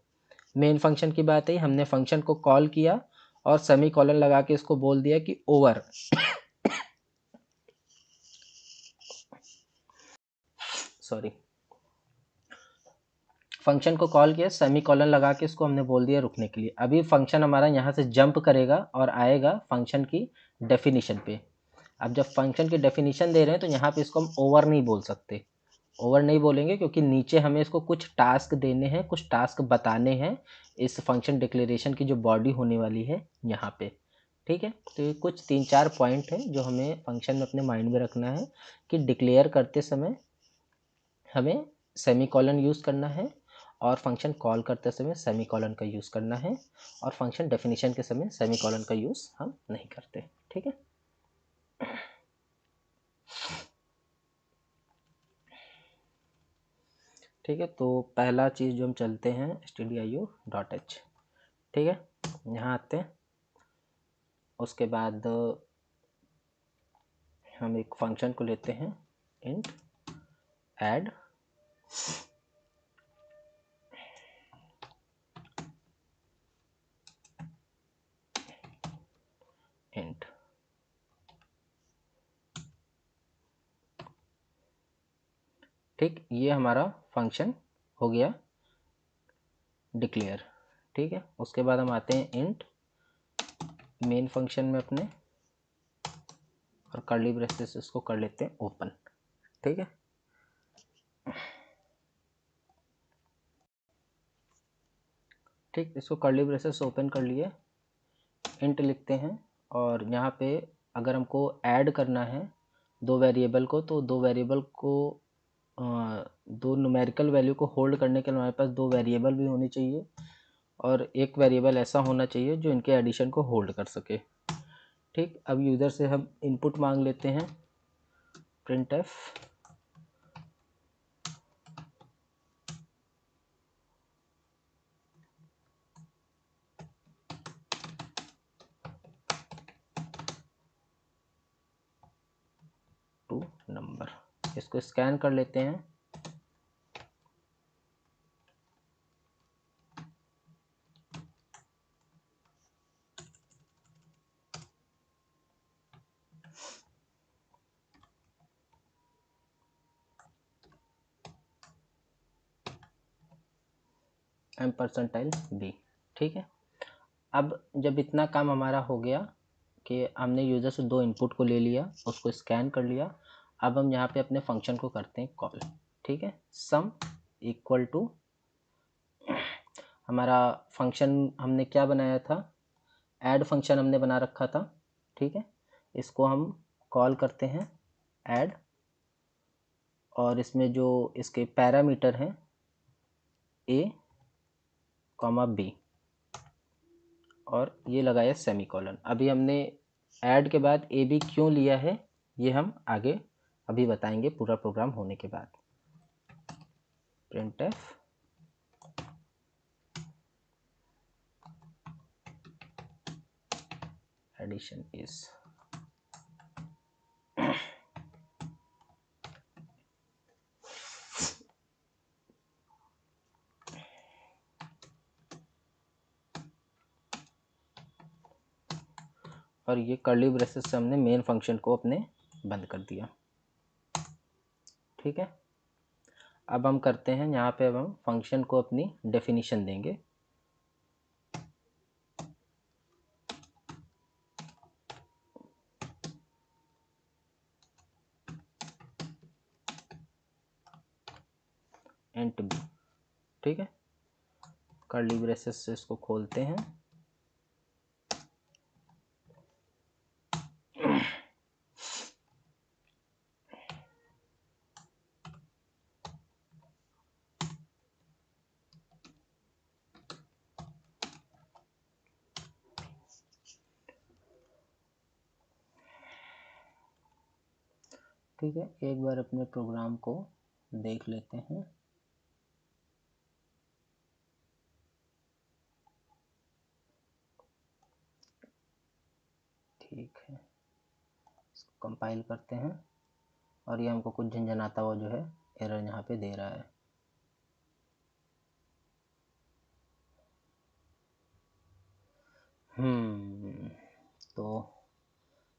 मेन फंक्शन की बात है, हमने फंक्शन को कॉल किया और सेमीकोलन लगा के इसको बोल दिया कि ओवर। सॉरी, फंक्शन को कॉल किया, सेमीकोलन लगा के इसको हमने बोल दिया रुकने के लिए। अभी फंक्शन हमारा यहाँ से जंप करेगा और आएगा फंक्शन की डेफिनेशन पे। अब जब फंक्शन की डेफिनेशन दे रहे हैं तो यहाँ पे इसको हम ओवर नहीं बोल सकते, ओवर नहीं बोलेंगे क्योंकि नीचे हमें इसको कुछ टास्क देने हैं, कुछ टास्क बताने हैं इस फंक्शन डिक्लेरेशन की जो बॉडी होने वाली है यहाँ पे। ठीक है, तो ये कुछ 3-4 पॉइंट है जो हमें फंक्शन में अपने माइंड में रखना है कि डिक्लेयर करते समय हमें सेमीकोलन यूज़ करना है और फंक्शन कॉल करते समय सेमीकोलन का यूज़ करना है और फंक्शन डेफिनेशन के समय सेमीकोलन का यूज़ हम नहीं करते। ठीक है, ठीक है। तो पहला चीज़ जो हम चलते हैं stdio.h। ठीक है, यहाँ आते हैं। उसके बाद हम एक फंक्शन को लेते हैं int add int। ठीक, ये हमारा फंक्शन हो गया डिक्लेयर। ठीक है, उसके बाद हम आते हैं int मेन फंक्शन में अपने और कर्ली ब्रेसेस इसको कर लेते हैं ओपन। ठीक है, ठीक, इसको कर्ली ब्रेसेस ओपन कर लिए, इंट लिखते हैं और यहाँ पे अगर हमको ऐड करना है दो वेरिएबल को, तो दो वेरिएबल को दो न्यूमेरिकल वैल्यू को होल्ड करने के लिए हमारे पास दो वेरिएबल भी होनी चाहिए और एक वेरिएबल ऐसा होना चाहिए जो इनके एडिशन को होल्ड कर सके। ठीक, अब यूज़र से हम इनपुट मांग लेते हैं printf टू नंबर। इसको स्कैन कर लेते हैं। %b। ठीक है, अब जब इतना काम हमारा हो गया कि हमने यूज़र से दो इनपुट को ले लिया, उसको स्कैन कर लिया, अब हम यहाँ पे अपने फंक्शन को करते हैं कॉल। ठीक है, सम इक्वल टू, हमारा फंक्शन हमने क्या बनाया था, ऐड फंक्शन हमने बना रखा था। ठीक है, इसको हम कॉल करते हैं ऐड और इसमें जो इसके पैरामीटर हैं a, b और ये लगाया सेमीकोलन। अभी हमने ऐड के बाद ए बी क्यों लिया है ये हम आगे अभी बताएंगे पूरा प्रोग्राम होने के बाद। printf addition is, और ये कर्ली ब्रेसेस से हमने मेन फंक्शन को अपने बंद कर दिया। ठीक है, अब हम करते हैं यहाँ पे, अब हम फंक्शन को अपनी डेफिनेशन देंगे। int b। ठीक है, कर्ली ब्रेसेस से इसको खोलते हैं। ठीक है, एक बार अपने प्रोग्राम को देख लेते हैं। ठीक है, इसको कंपाइल करते हैं और ये हमको कुछ झंझनाता हुआ जो है एरर यहाँ पे दे रहा है। तो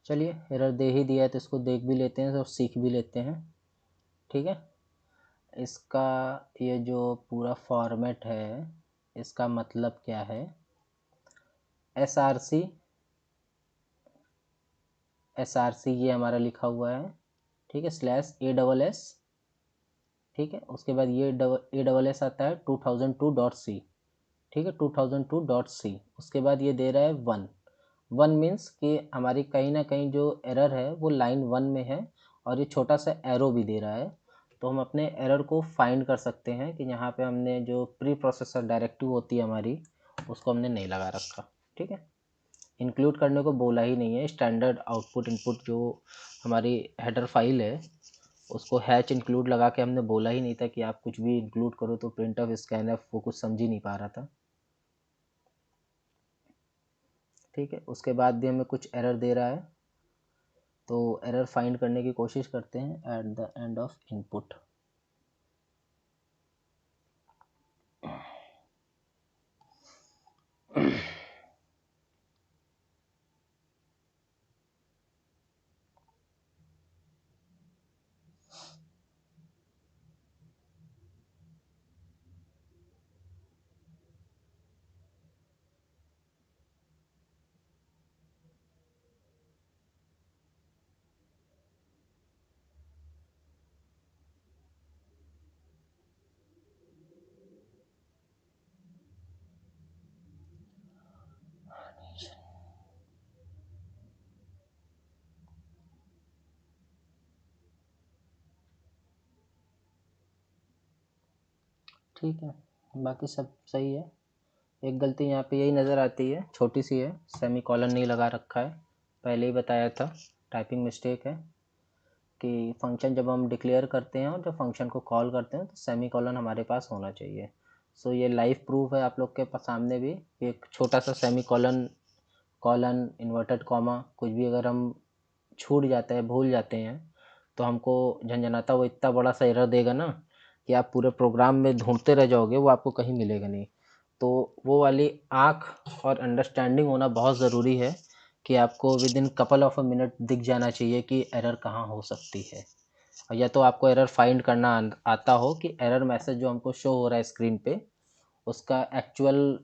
चलिए, एरर दे ही दिया है तो इसको देख भी लेते हैं और सीख भी लेते हैं। ठीक है, इसका ये जो पूरा फॉर्मेट है इसका मतलब क्या है, SRC ये हमारा लिखा हुआ है। ठीक है, /ASS। ठीक है, उसके बाद ये ASS आता है 2002.c। ठीक है, 2002.c। उसके बाद ये दे रहा है 1 मीन्स कि हमारी कहीं ना कहीं जो एरर है वो लाइन 1 में है, और ये छोटा सा एरो भी दे रहा है। तो हम अपने एरर को फाइंड कर सकते हैं कि यहाँ पे हमने जो प्री प्रोसेसर डायरेक्टिव होती है हमारी, उसको हमने नहीं लगा रखा। ठीक है, इंक्लूड करने को बोला ही नहीं है। स्टैंडर्ड आउटपुट इनपुट जो हमारी हेडर फाइल है उसको हैच इंक्लूड लगा के हमने बोला ही नहीं था कि आप कुछ भी इंक्लूड करो, तो प्रिंट ऑफ स्कैनफ वो कुछ समझ ही नहीं पा रहा था। ठीक है, उसके बाद भी हमें कुछ एरर दे रहा है, तो एरर फाइंड करने की कोशिश करते हैं at the end of input. ठीक है, बाकी सब सही है। एक गलती यहाँ पे यही नज़र आती है, छोटी सी है, सेमी कॉलन नहीं लगा रखा है। पहले ही बताया था, टाइपिंग मिस्टेक है कि फंक्शन जब हम डिक्लेयर करते हैं और जब फंक्शन को कॉल करते हैं तो सेमी कॉलन हमारे पास होना चाहिए। सो ये लाइव प्रूफ है आप लोग के सामने भी, एक छोटा सा semi colon, colon, inverted comma कुछ भी अगर हम छूट जाता है, भूल जाते हैं, तो हमको झंझनाता वो इतना बड़ा सा एरर देगा ना कि आप पूरे प्रोग्राम में ढूंढते रह जाओगे, वो आपको कहीं मिलेगा नहीं। तो वो वाली आँख और अंडरस्टैंडिंग होना बहुत ज़रूरी है कि आपको with in couple of a minute दिख जाना चाहिए कि एरर कहाँ हो सकती है। और या तो आपको एरर फाइंड करना आता हो कि एरर मैसेज जो हमको शो हो रहा है स्क्रीन पे, उसका एक्चुअल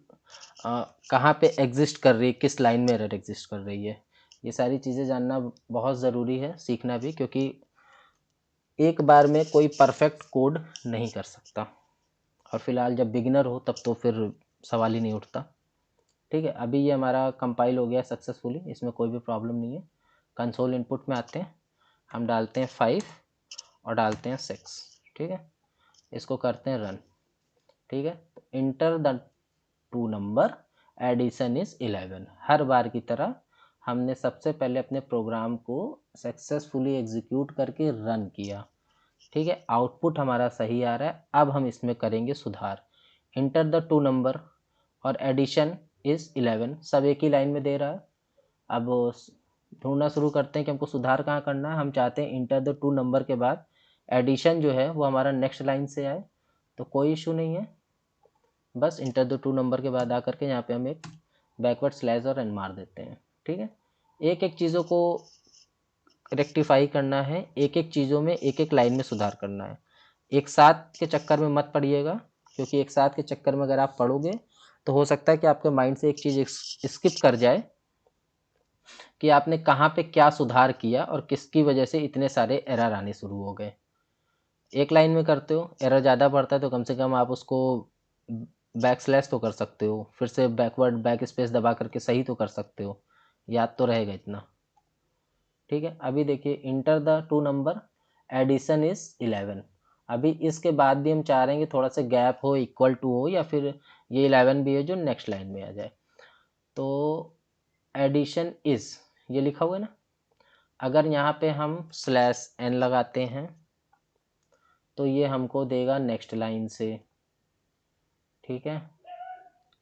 कहाँ पे एग्जिस्ट कर रही है, किस लाइन में एरर एग्जिस्ट कर रही है। ये सारी चीज़ें जानना बहुत ज़रूरी है, सीखना भी, क्योंकि एक बार में कोई परफेक्ट कोड नहीं कर सकता, और फिलहाल जब बिगिनर हो तब तो फिर सवाल ही नहीं उठता। ठीक है, अभी ये हमारा कंपाइल हो गया सक्सेसफुली, इसमें कोई भी प्रॉब्लम नहीं है। कंसोल इनपुट में आते हैं, हम डालते हैं 5 और डालते हैं 6। ठीक है, इसको करते हैं रन। ठीक है, enter the 2 number, addition is 11। हर बार की तरह हमने सबसे पहले अपने प्रोग्राम को सक्सेसफुली एग्जीक्यूट करके रन किया। ठीक है, आउटपुट हमारा सही आ रहा है। अब हम इसमें करेंगे सुधार। इंटर द 2 नंबर और एडिशन इज 11, सब एक ही लाइन में दे रहा है। अब ढूंढना शुरू करते हैं कि हमको सुधार कहाँ करना है। हम चाहते हैं इंटर द 2 नंबर के बाद एडिशन जो है वो हमारा नेक्स्ट लाइन से आए, तो कोई इशू नहीं है। बस इंटर द 2 नंबर के बाद आकर के यहाँ पे हम एक बैकवर्ड स्लैश और एन मार देते हैं। ठीक है, एक एक चीज़ों को रेक्टिफाई करना है, एक एक चीज़ों में एक एक लाइन में सुधार करना है। एक साथ के चक्कर में मत पड़िएगा, क्योंकि एक साथ के चक्कर में अगर आप पढ़ोगे तो हो सकता है कि आपके माइंड से एक चीज़ स्किप कर जाए कि आपने कहाँ पे क्या सुधार किया और किसकी वजह से इतने सारे एरर आने शुरू हो गए। एक लाइन में करते हो, एरर ज़्यादा पड़ता है तो कम से कम आप उसको बैक स्लैश तो कर सकते हो, फिर से बैकवर्ड बैक स्पेस दबा करके सही तो कर सकते हो, याद तो रहेगा इतना। ठीक है, अभी देखिए enter the 2 number, addition is 11। अभी इसके बाद भी हम चाह रहे हैं कि थोड़ा सा गैप हो, इक्वल टू हो, या फिर ये 11 भी है जो नेक्स्ट लाइन में आ जाए। तो एडिशन इज ये लिखा हुआ है ना, अगर यहाँ पे हम /n लगाते हैं तो ये हमको देगा नेक्स्ट लाइन से। ठीक है,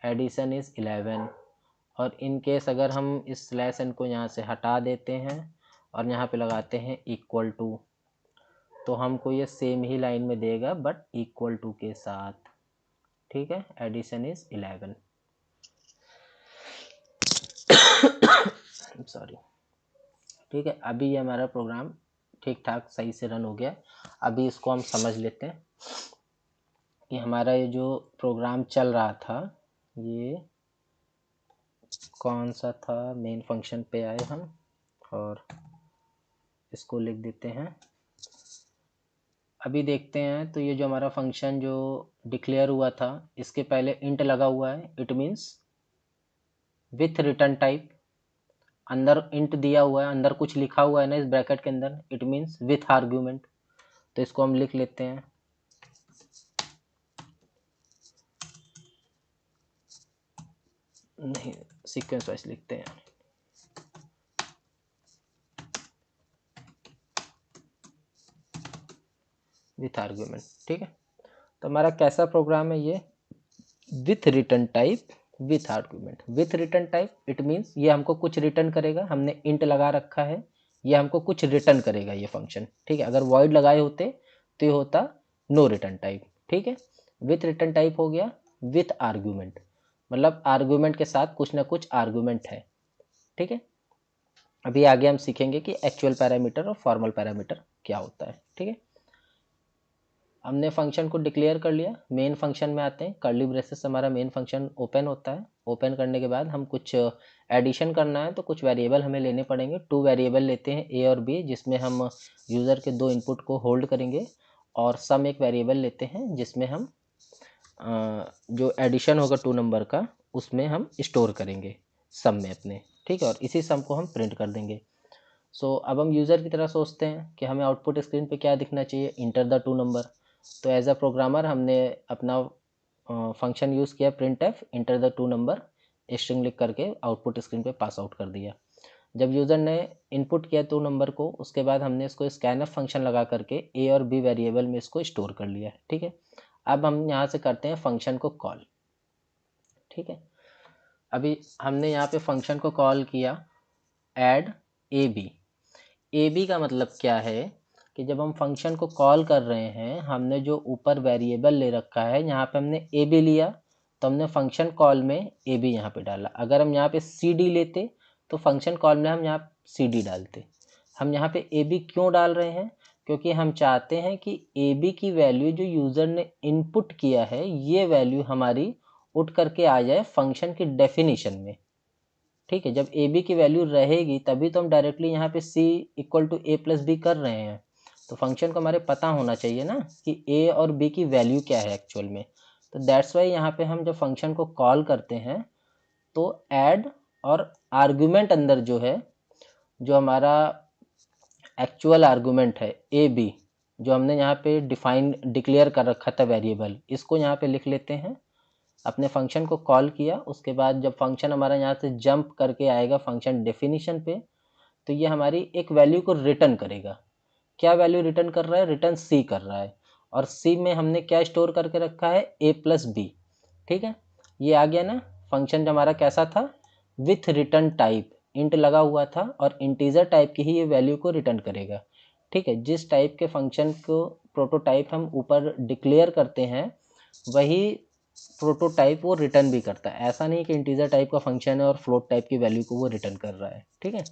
एडिशन इज 11। और इन केस अगर हम इस /n को यहाँ से हटा देते हैं और यहाँ पे लगाते हैं इक्वल टू, तो हमको ये सेम ही लाइन में देगा बट इक्वल टू के साथ, ठीक है। एडिशन इज 11, सॉरी, ठीक है। अभी ये हमारा प्रोग्राम ठीक ठाक सही से रन हो गया। अभी इसको हम समझ लेते हैं कि हमारा ये जो प्रोग्राम चल रहा था ये कौन सा था। मेन फंक्शन पे आए हम और इसको लिख देते हैं। अभी देखते हैं तो ये जो हमारा फंक्शन जो डिक्लेयर हुआ था इसके पहले इंट लगा हुआ है, it means with return type. अंदर इंट दिया हुआ है, अंदर कुछ लिखा हुआ है ना इस ब्रैकेट के अंदर, इट मीन्स विथ आर्ग्यूमेंट। तो इसको हम लिख लेते हैं नहीं, सीक्वेंस वाइज लिखते हैं। विथ आर्ग्यूमेंट, ठीक है। तो हमारा कैसा प्रोग्राम है ये, with return type with argument. With return type it means ये हमको कुछ रिटर्न करेगा, हमने इंट लगा रखा है, ये हमको कुछ रिटर्न करेगा ये फंक्शन, ठीक है। अगर वॉइड लगाए होते तो ये होता नो रिटर्न टाइप, ठीक है। विथ रिटर्न टाइप हो गया विथ आर्ग्यूमेंट, मतलब आर्ग्यूमेंट के साथ कुछ ना कुछ आर्ग्यूमेंट है, ठीक है। अभी आगे हम सीखेंगे कि एक्चुअल पैरामीटर और फॉर्मल पैरामीटर क्या होता है, ठीक है। हमने फंक्शन को डिक्लेयर कर लिया। मेन फंक्शन में आते हैं, कर्ली ब्रेसेस हमारा मेन फंक्शन ओपन होता है। ओपन करने के बाद हम कुछ एडिशन करना है तो कुछ वेरिएबल हमें लेने पड़ेंगे। 2 वेरिएबल लेते हैं ए और बी, जिसमें हम यूज़र के 2 इनपुट को होल्ड करेंगे, और सम एक वेरिएबल लेते हैं जिसमें हम जो एडिशन होगा 2 नंबर का उसमें हम स्टोर करेंगे सम में अपने, ठीक है। और इसी सम को हम प्रिंट कर देंगे। सो अब हम यूज़र की तरह सोचते हैं कि हमें आउटपुट स्क्रीन पे क्या दिखना चाहिए, इंटर द 2 नंबर। तो एज अ प्रोग्रामर हमने अपना फंक्शन यूज़ किया print F inter the 2 number, string लिख करके आउटपुट स्क्रीन पे पास आउट कर दिया। जब यूज़र ने इनपुट किया 2 नंबर को, उसके बाद हमने इसको स्कैन एफ फंक्शन लगा करके ए और बी वेरिएबल में इसको स्टोर कर लिया, ठीक है। अब हम यहाँ से करते हैं फंक्शन को कॉल, ठीक है। अभी हमने यहाँ पे फंक्शन को कॉल किया add A B. A B का मतलब क्या है कि जब हम फंक्शन को कॉल कर रहे हैं, हमने जो ऊपर वेरिएबल ले रखा है यहाँ पे हमने ए बी लिया, तो हमने फंक्शन कॉल में ए बी यहाँ पे डाला। अगर हम यहाँ पे सी डी लेते तो फंक्शन कॉल में हम यहाँ सी डी डालते। हम यहाँ पे ए बी क्यों डाल रहे हैं, क्योंकि हम चाहते हैं कि ए बी की वैल्यू जो यूज़र ने इनपुट किया है ये वैल्यू हमारी उठ करके आ जाए फंक्शन की डेफिनेशन में, ठीक है। जब ए बी की वैल्यू रहेगी तभी तो हम डायरेक्टली यहाँ पे C equal to A plus B कर रहे हैं। तो फंक्शन को हमारे पता होना चाहिए ना कि ए और बी की वैल्यू क्या है एक्चुअल में। तो दैट्स वाई यहाँ पे हम जब फंक्शन को कॉल करते हैं तो ऐड और आर्गुमेंट अंदर जो है, जो हमारा एक्चुअल आर्गुमेंट है ए बी, जो हमने यहाँ पे डिक्लेयर कर रखा था वेरिएबल, इसको यहाँ पे लिख लेते हैं। अपने फंक्शन को कॉल किया, उसके बाद जब फंक्शन हमारा यहाँ से जंप करके आएगा फंक्शन डेफिनेशन पे, तो ये हमारी एक वैल्यू को रिटर्न करेगा। क्या वैल्यू रिटर्न कर रहा है, रिटर्न सी कर रहा है। और सी में हमने क्या स्टोर करके रखा है, ए प्लस बी, ठीक है। ये आ गया ना। फंक्शन जो हमारा कैसा था, विथ रिटर्न टाइप, इंट लगा हुआ था और इंटीजर टाइप की ही ये वैल्यू को रिटर्न करेगा, ठीक है। जिस टाइप के फंक्शन को प्रोटोटाइप हम ऊपर डिक्लेयर करते हैं वही प्रोटोटाइप वो रिटर्न भी करता है। ऐसा नहीं कि इंटीजर टाइप का फंक्शन है और फ्लोट टाइप की वैल्यू को वो रिटर्न कर रहा है, ठीक है।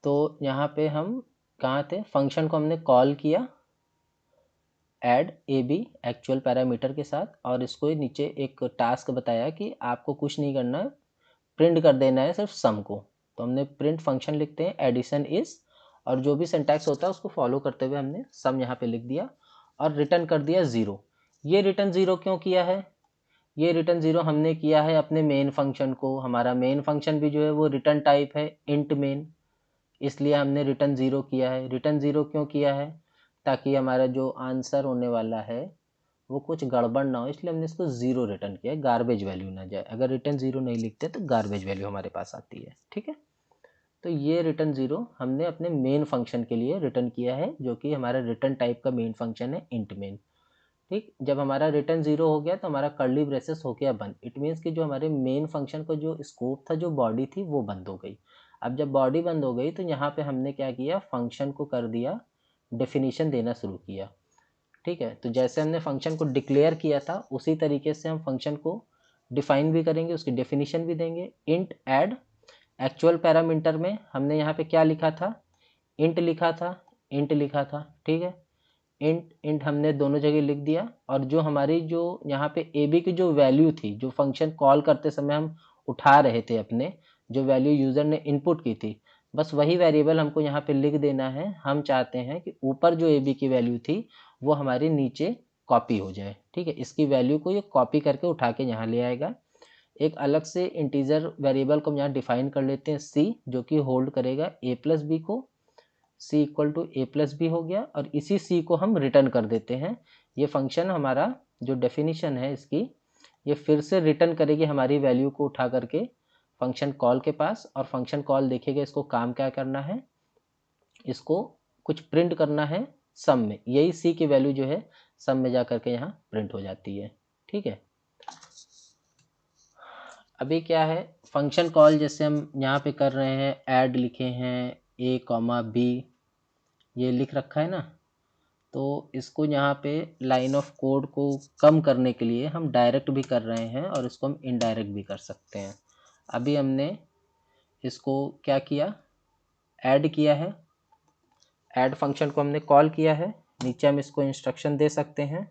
तो यहाँ पे हम कहाँ थे, फंक्शन को हमने कॉल किया add A B actual parameter के साथ, और इसको नीचे एक टास्क बताया कि आपको कुछ नहीं करना है, प्रिंट कर देना है सिर्फ सम को। तो हमने प्रिंट फंक्शन लिखते हैं एडिशन इज, और जो भी सिंटैक्स होता है उसको फॉलो करते हुए हमने सम यहाँ पे लिख दिया और रिटर्न कर दिया 0। ये रिटर्न 0 क्यों किया है, ये रिटर्न 0 हमने किया है अपने मेन फंक्शन को। हमारा मेन फंक्शन भी जो है वो रिटर्न टाइप है इंट मेन, इसलिए हमने रिटर्न 0 किया है। रिटर्न 0 क्यों किया है, ताकि हमारा जो आंसर होने वाला है वो कुछ गड़बड़ ना हो, इसलिए हमने इसको 0 रिटर्न किया है, गार्बेज वैल्यू ना जाए। अगर रिटर्न 0 नहीं लिखते तो गार्बेज वैल्यू हमारे पास आती है, ठीक है। तो ये रिटर्न 0 हमने अपने मेन फंक्शन के लिए रिटर्न किया है, जो कि हमारा रिटर्न टाइप का मेन फंक्शन है इंट मेन, ठीक। जब हमारा रिटर्न 0 हो गया तो हमारा कर्ली ब्रेसेस हो गया बंद। इट मीन्स कि जो हमारे मेन फंक्शन को जो स्कोप था, जो बॉडी थी, वो बंद हो गई। अब जब बॉडी बंद हो गई तो यहाँ पे हमने क्या किया, फंक्शन को कर दिया डेफिनेशन देना शुरू किया। ठीक है, तो जैसे हमने फंक्शन को डिक्लेयर किया था उसी तरीके से हम फंक्शन को डिफाइन भी करेंगे, उसकी डेफिनेशन भी देंगे। इंट ऐड, एक्चुअल पैरामीटर में हमने यहाँ पे क्या लिखा था, इंट लिखा था, इंट लिखा था। ठीक है, इंट इंट हमने दोनों जगह लिख दिया। और जो हमारी जो यहाँ पे ए बी की जो वैल्यू थी, जो फंक्शन कॉल करते समय हम उठा रहे थे अपने, जो वैल्यू यूज़र ने इनपुट की थी, बस वही वेरिएबल हमको यहाँ पे लिख देना है। हम चाहते हैं कि ऊपर जो ए बी की वैल्यू थी वो हमारी नीचे कॉपी हो जाए। ठीक है, इसकी वैल्यू को ये कॉपी करके उठा के यहाँ ले आएगा। एक अलग से इंटीजर वेरिएबल को हम यहाँ डिफाइन कर लेते हैं सी, जो कि होल्ड करेगा ए प्लस बी को। C equal to A plus B हो गया, और इसी सी को हम रिटर्न कर देते हैं। ये फंक्शन हमारा जो डेफिनेशन है इसकी, ये फिर से रिटर्न करेगी हमारी वैल्यू को उठा करके फंक्शन कॉल के पास। और फंक्शन कॉल देखेगा इसको काम क्या करना है, इसको कुछ प्रिंट करना है सम में। यही सी की वैल्यू जो है सम में जा करके यहाँ प्रिंट हो जाती है। ठीक है, अभी क्या है, फंक्शन कॉल जैसे हम यहाँ पे कर रहे हैं, ऐड लिखे हैं ए कॉमा बी, ये लिख रखा है ना, तो इसको यहाँ पे लाइन ऑफ कोड को कम करने के लिए हम डायरेक्ट भी कर रहे हैं और इसको हम इनडायरेक्ट भी कर सकते हैं। अभी हमने इसको क्या किया, ऐड किया है, ऐड फंक्शन को हमने कॉल किया है। नीचे हम इसको इंस्ट्रक्शन दे सकते हैं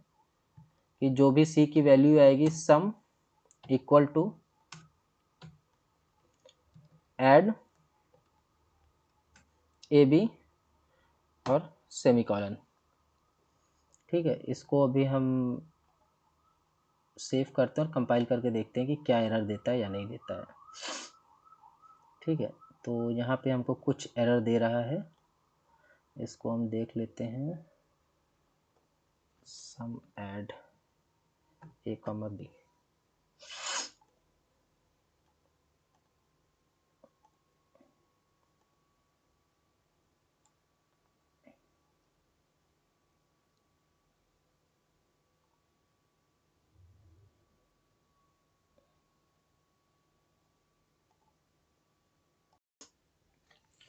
कि जो भी सी की वैल्यू आएगी sum equal to add A B और सेमीकोलन। ठीक है, इसको अभी हम सेव करते हैं और कंपाइल करके देखते हैं कि क्या एरर देता है या नहीं देता है। ठीक है, तो यहाँ पे हमको कुछ एरर दे रहा है, इसको हम देख लेते हैं। सम ऐड ए कॉमा बी,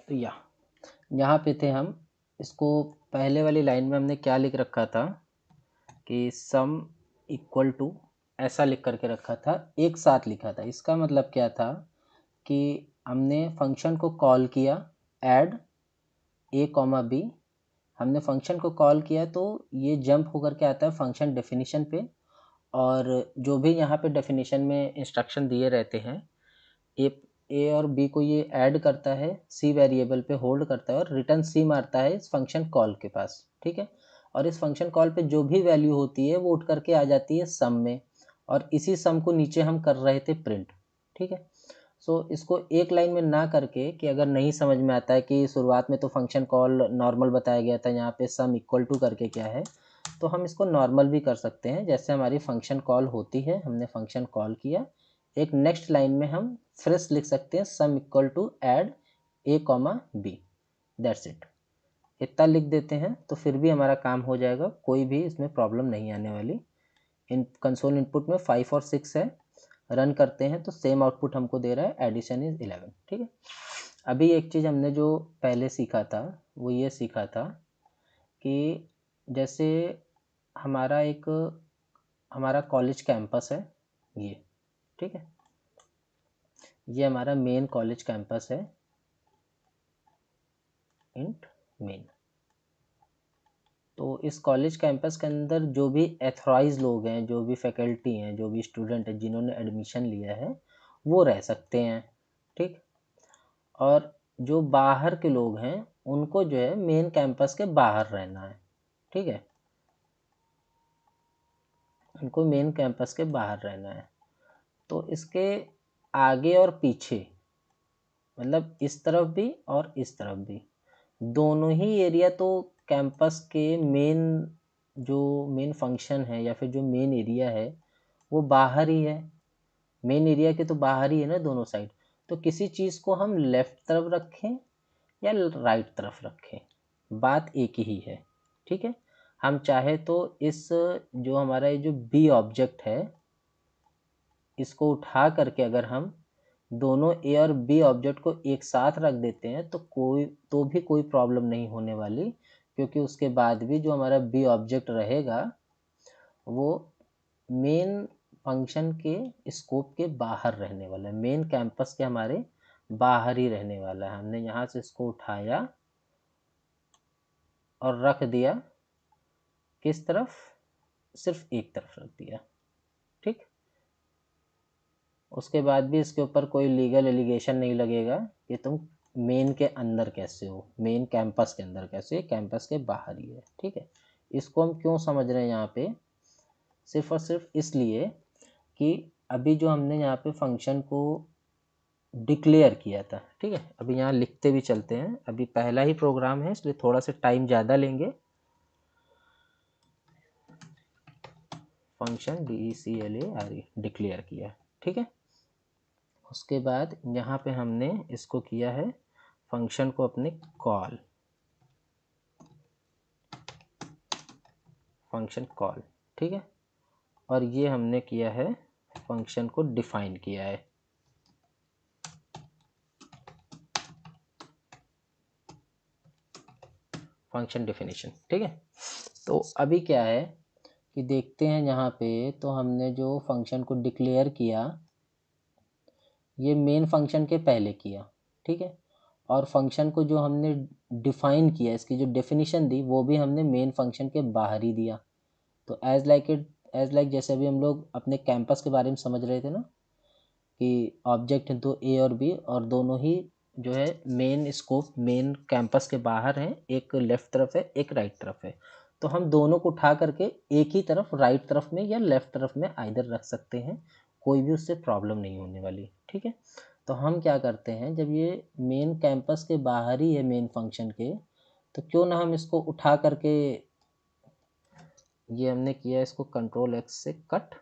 तो यहाँ पे थे हम। इसको पहले वाली लाइन में हमने क्या लिख रखा था कि सम इक्वल टू, ऐसा लिख करके रखा था, एक साथ लिखा था। इसका मतलब क्या था कि हमने फंक्शन को कॉल किया ऐड ए कॉमा बी, हमने फंक्शन को कॉल किया तो ये जंप होकर के आता है फंक्शन डेफिनेशन पे, और जो भी यहाँ पे डेफिनेशन में इंस्ट्रक्शन दिए रहते हैं, ए और बी को ये ऐड करता है, सी वेरिएबल पे होल्ड करता है और रिटर्न सी मारता है इस फंक्शन कॉल के पास। ठीक है, और इस फंक्शन कॉल पे जो भी वैल्यू होती है वो उठ करके आ जाती है सम में, और इसी सम को नीचे हम कर रहे थे प्रिंट। ठीक है, सो इसको एक लाइन में ना करके, कि अगर नहीं समझ में आता है कि शुरुआत में तो फंक्शन कॉल नॉर्मल बताया गया था, यहाँ पे सम इक्वल टू करके क्या है, तो हम इसको नॉर्मल भी कर सकते हैं। जैसे हमारी फंक्शन कॉल होती है, हमने फंक्शन कॉल किया, एक नेक्स्ट लाइन में हम फ्रेश लिख सकते हैं sum equal to add a comma b, that's it. इतना लिख देते हैं तो फिर भी हमारा काम हो जाएगा, कोई भी इसमें प्रॉब्लम नहीं आने वाली। इन कंसोल इनपुट में 5 और 6 है, रन करते हैं तो सेम आउटपुट हमको दे रहा है, एडिशन इज 11। ठीक है, अभी एक चीज़ हमने जो पहले सीखा था वो ये सीखा था कि जैसे हमारा एक, हमारा कॉलेज कैंपस है ये, ठीक है, ये हमारा मेन कॉलेज कैंपस है, इंट मेन। तो इस कॉलेज कैंपस के अंदर जो भी एथोराइज लोग हैं, जो भी फैकल्टी हैं, जो भी स्टूडेंट हैं जिन्होंने एडमिशन लिया है, वो रह सकते हैं। ठीक, और जो बाहर के लोग हैं उनको जो है मेन कैंपस के बाहर रहना है। ठीक है, उनको मेन कैंपस के बाहर रहना है। तो इसके आगे और पीछे, मतलब इस तरफ भी और इस तरफ भी, दोनों ही एरिया तो कैंपस के मेन, जो मेन फंक्शन है या फिर जो मेन एरिया है वो बाहर ही है। मेन एरिया के तो बाहर ही है ना दोनों साइड। तो किसी चीज़ को हम लेफ्ट तरफ रखें या राइट तरफ रखें, बात एक ही है। ठीक है, हम चाहे तो इस, जो हमारा ये जो बी ऑब्जेक्ट है, इसको उठा करके अगर हम दोनों ए और बी ऑब्जेक्ट को एक साथ रख देते हैं तो भी कोई प्रॉब्लम नहीं होने वाली, क्योंकि उसके बाद भी जो हमारा बी ऑब्जेक्ट रहेगा वो मेन फंक्शन के स्कोप के बाहर रहने वाला है, मेन कैंपस के हमारे बाहर ही रहने वाला है। हमने यहाँ से इसको उठाया और रख दिया किस तरफ, सिर्फ एक तरफ रख दिया, ठीक। उसके बाद भी इसके ऊपर कोई लीगल एलिगेशन नहीं लगेगा कि तुम मेन के अंदर कैसे हो, मेन कैंपस के अंदर कैसे, कैंपस के बाहर ही है, ठीक है। इसको हम क्यों समझ रहे हैं यहाँ पे, सिर्फ और सिर्फ इसलिए कि अभी जो हमने यहाँ पे फंक्शन को डिक्लेयर किया था, ठीक है। अभी यहाँ लिखते भी चलते हैं, अभी पहला ही प्रोग्राम है इसलिए थोड़ा सा टाइम ज़्यादा लेंगे। फंक्शन DECLARE डिक्लेयर किया, ठीक है। उसके बाद यहाँ पे हमने इसको किया है फंक्शन को अपने कॉल, फंक्शन कॉल, ठीक है। और ये हमने किया है फंक्शन को डिफाइन किया है, फंक्शन डेफिनेशन, ठीक है। तो अभी क्या है कि देखते हैं यहाँ पे, तो हमने जो फंक्शन को डिक्लेयर किया ये मेन फंक्शन के पहले किया, ठीक है। और फंक्शन को जो हमने डिफाइन किया, इसकी जो डेफिनेशन दी वो भी हमने मेन फंक्शन के बाहर ही दिया। तो एज लाइक जैसे अभी हम लोग अपने कैंपस के बारे में समझ रहे थे ना कि ऑब्जेक्ट हैं दो ए और बी, और दोनों ही जो है मेन स्कोप मेन कैंपस के बाहर हैं, एक लेफ़्ट तरफ है एक राइट तरफ है। तो हम दोनों को उठा करके एक ही तरफ राइट तरफ में या लेफ़्ट तरफ में आइदर रख सकते हैं, कोई भी उससे प्रॉब्लम नहीं होने वाली, ठीक है। तो हम क्या करते हैं, जब ये मेन कैंपस के बाहर ही है मेन फंक्शन के, तो क्यों ना हम इसको उठा करके, ये हमने किया इसको Ctrl+X से कट,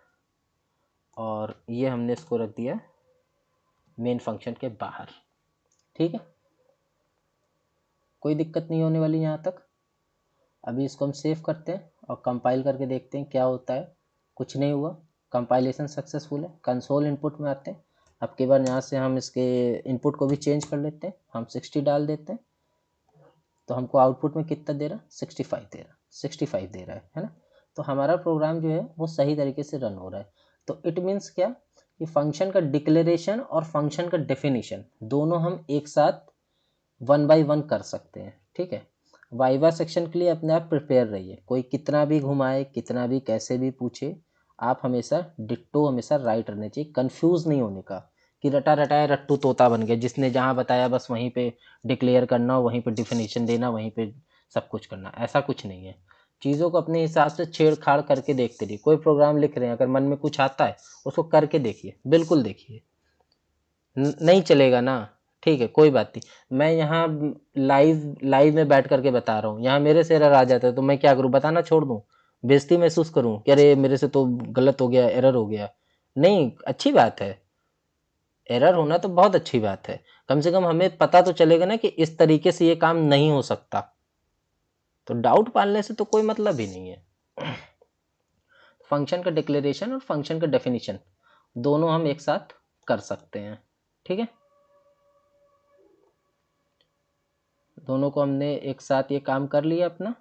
और ये हमने इसको रख दिया मेन फंक्शन के बाहर, ठीक है। कोई दिक्कत नहीं होने वाली यहाँ तक। अभी इसको हम सेव करते हैं और कंपाइल करके देखते हैं क्या होता है। कुछ नहीं हुआ, कंपाइलेशन सक्सेसफुल है। कंसोल इनपुट में आते हैं। अब के बाद यहाँ से हम इसके इनपुट को भी चेंज कर लेते हैं, हम 60 डाल देते हैं, तो हमको आउटपुट में कितना दे रहा, 65 दे रहा, 65 दे रहा है ना। तो हमारा प्रोग्राम जो है वो सही तरीके से रन हो रहा है। तो इट मीन्स क्या कि फंक्शन का डिक्लेरेशन और फंक्शन का डेफिनेशन दोनों हम एक साथ 1 बाय 1 कर सकते हैं, ठीक है। वाइवा सेक्शन के लिए अपने आप प्रिपेयर रहिए, कोई कितना भी घुमाए कितना भी कैसे भी पूछे, आप हमेशा डिट्टो हमेशा राइट रहने चाहिए, कंफ्यूज नहीं होने का कि रटा रटाया रट्टू तोता बन गया, जिसने जहाँ बताया बस वहीं पे डिक्लेयर करना, वहीं पे डिफिनीशन देना, वहीं पे सब कुछ करना, ऐसा कुछ नहीं है। चीज़ों को अपने हिसाब से छेड़छाड़ करके देखते रहिए। कोई प्रोग्राम लिख रहे हैं, अगर मन में कुछ आता है उसको करके देखिए, बिल्कुल देखिए, नहीं चलेगा ना, ठीक है, कोई बात नहीं। मैं यहाँ लाइव में बैठ करके बता रहा हूँ, यहाँ मेरे से एरर आ जाता है तो मैं क्या करूँ, बताना छोड़ दूँ, बेइज्जती महसूस करूँ कि अरे मेरे से तो गलत हो गया, एरर हो गया? नहीं, अच्छी बात है, एरर होना तो बहुत अच्छी बात है। कम से कम हमें पता तो चलेगा ना कि इस तरीके से ये काम नहीं हो सकता। तो डाउट पालने से तो कोई मतलब ही नहीं है। फंक्शन का डिक्लेरेशन और फंक्शन का डेफिनेशन दोनों हम एक साथ कर सकते हैं, ठीक है। दोनों को हमने एक साथ ये काम कर लिया अपना,